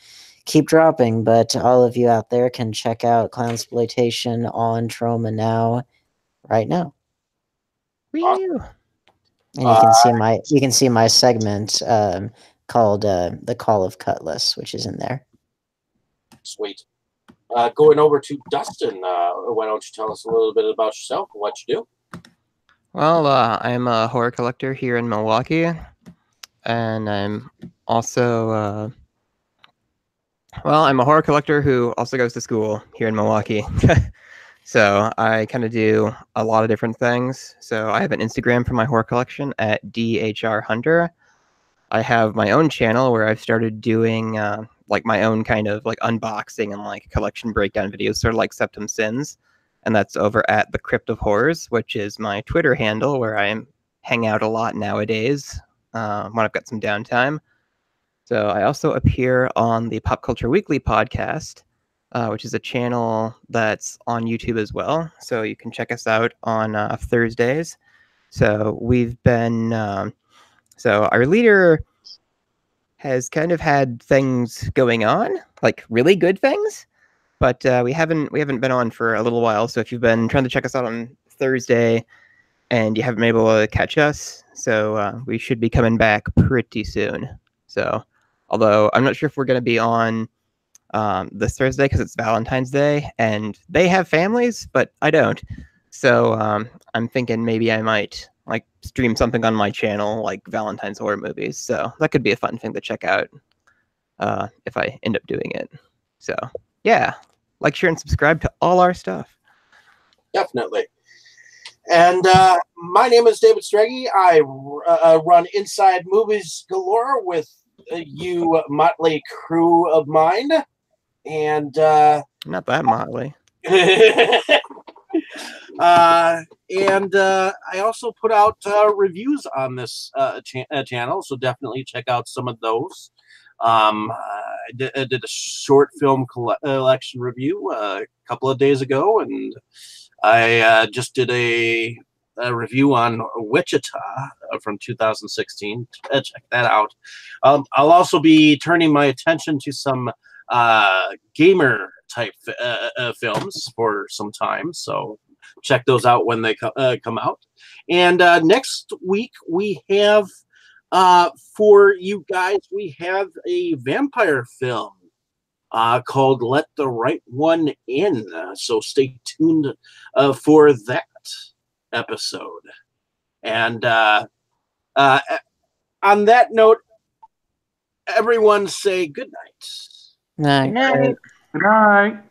keep dropping. But all of you out there can check out Clownsploitation on Troma now, right now. Woo! And you can see my segment called "The Call of Cutlass," which is in there. Sweet. Going over to Dustin, why don't you tell us a little bit about yourself and what you do? Well, I'm a horror collector here in Milwaukee, and I'm also I'm a horror collector who also goes to school here in Milwaukee. So I kind of do a lot of different things. So I have an Instagram for my horror collection at DHR Hunter. I have my own channel where I've started doing like my own kind of like unboxing and like collection breakdown videos, sort of like Septum Sins. And that's over at the Crypt of Horrors, which is my Twitter handle where I hang out a lot nowadays when I've got some downtime. So I also appear on the Pop Culture Weekly podcast, which is a channel that's on YouTube as well. So you can check us out on Thursdays. So we've been, so our leader has kind of had things going on, like really good things, but we haven't been on for a little while. So if you've been trying to check us out on Thursday and you haven't been able to catch us, so we should be coming back pretty soon. So, although I'm not sure if we're going to be on this Thursday because it's Valentine's Day and they have families, but I don't. So I'm thinking maybe I might like stream something on my channel, like Valentine's horror movies. So that could be a fun thing to check out if I end up doing it. So yeah, like, share, and subscribe to all our stuff. Definitely. And my name is David Straggy. I run Inside Movies Galore with you motley crew of mine. And not that motley. And I also put out reviews on this channel, so definitely check out some of those. I did a short film collection review a couple of days ago, and I just did a review on Wichita from 2016. Check that out. I'll also be turning my attention to some gamer type films for some time, so check those out when they come out. And next week we have for you guys, we have a vampire film called Let the Right One In, so stay tuned for that episode. And on that note, everyone say good night. Night. Good night. Good night.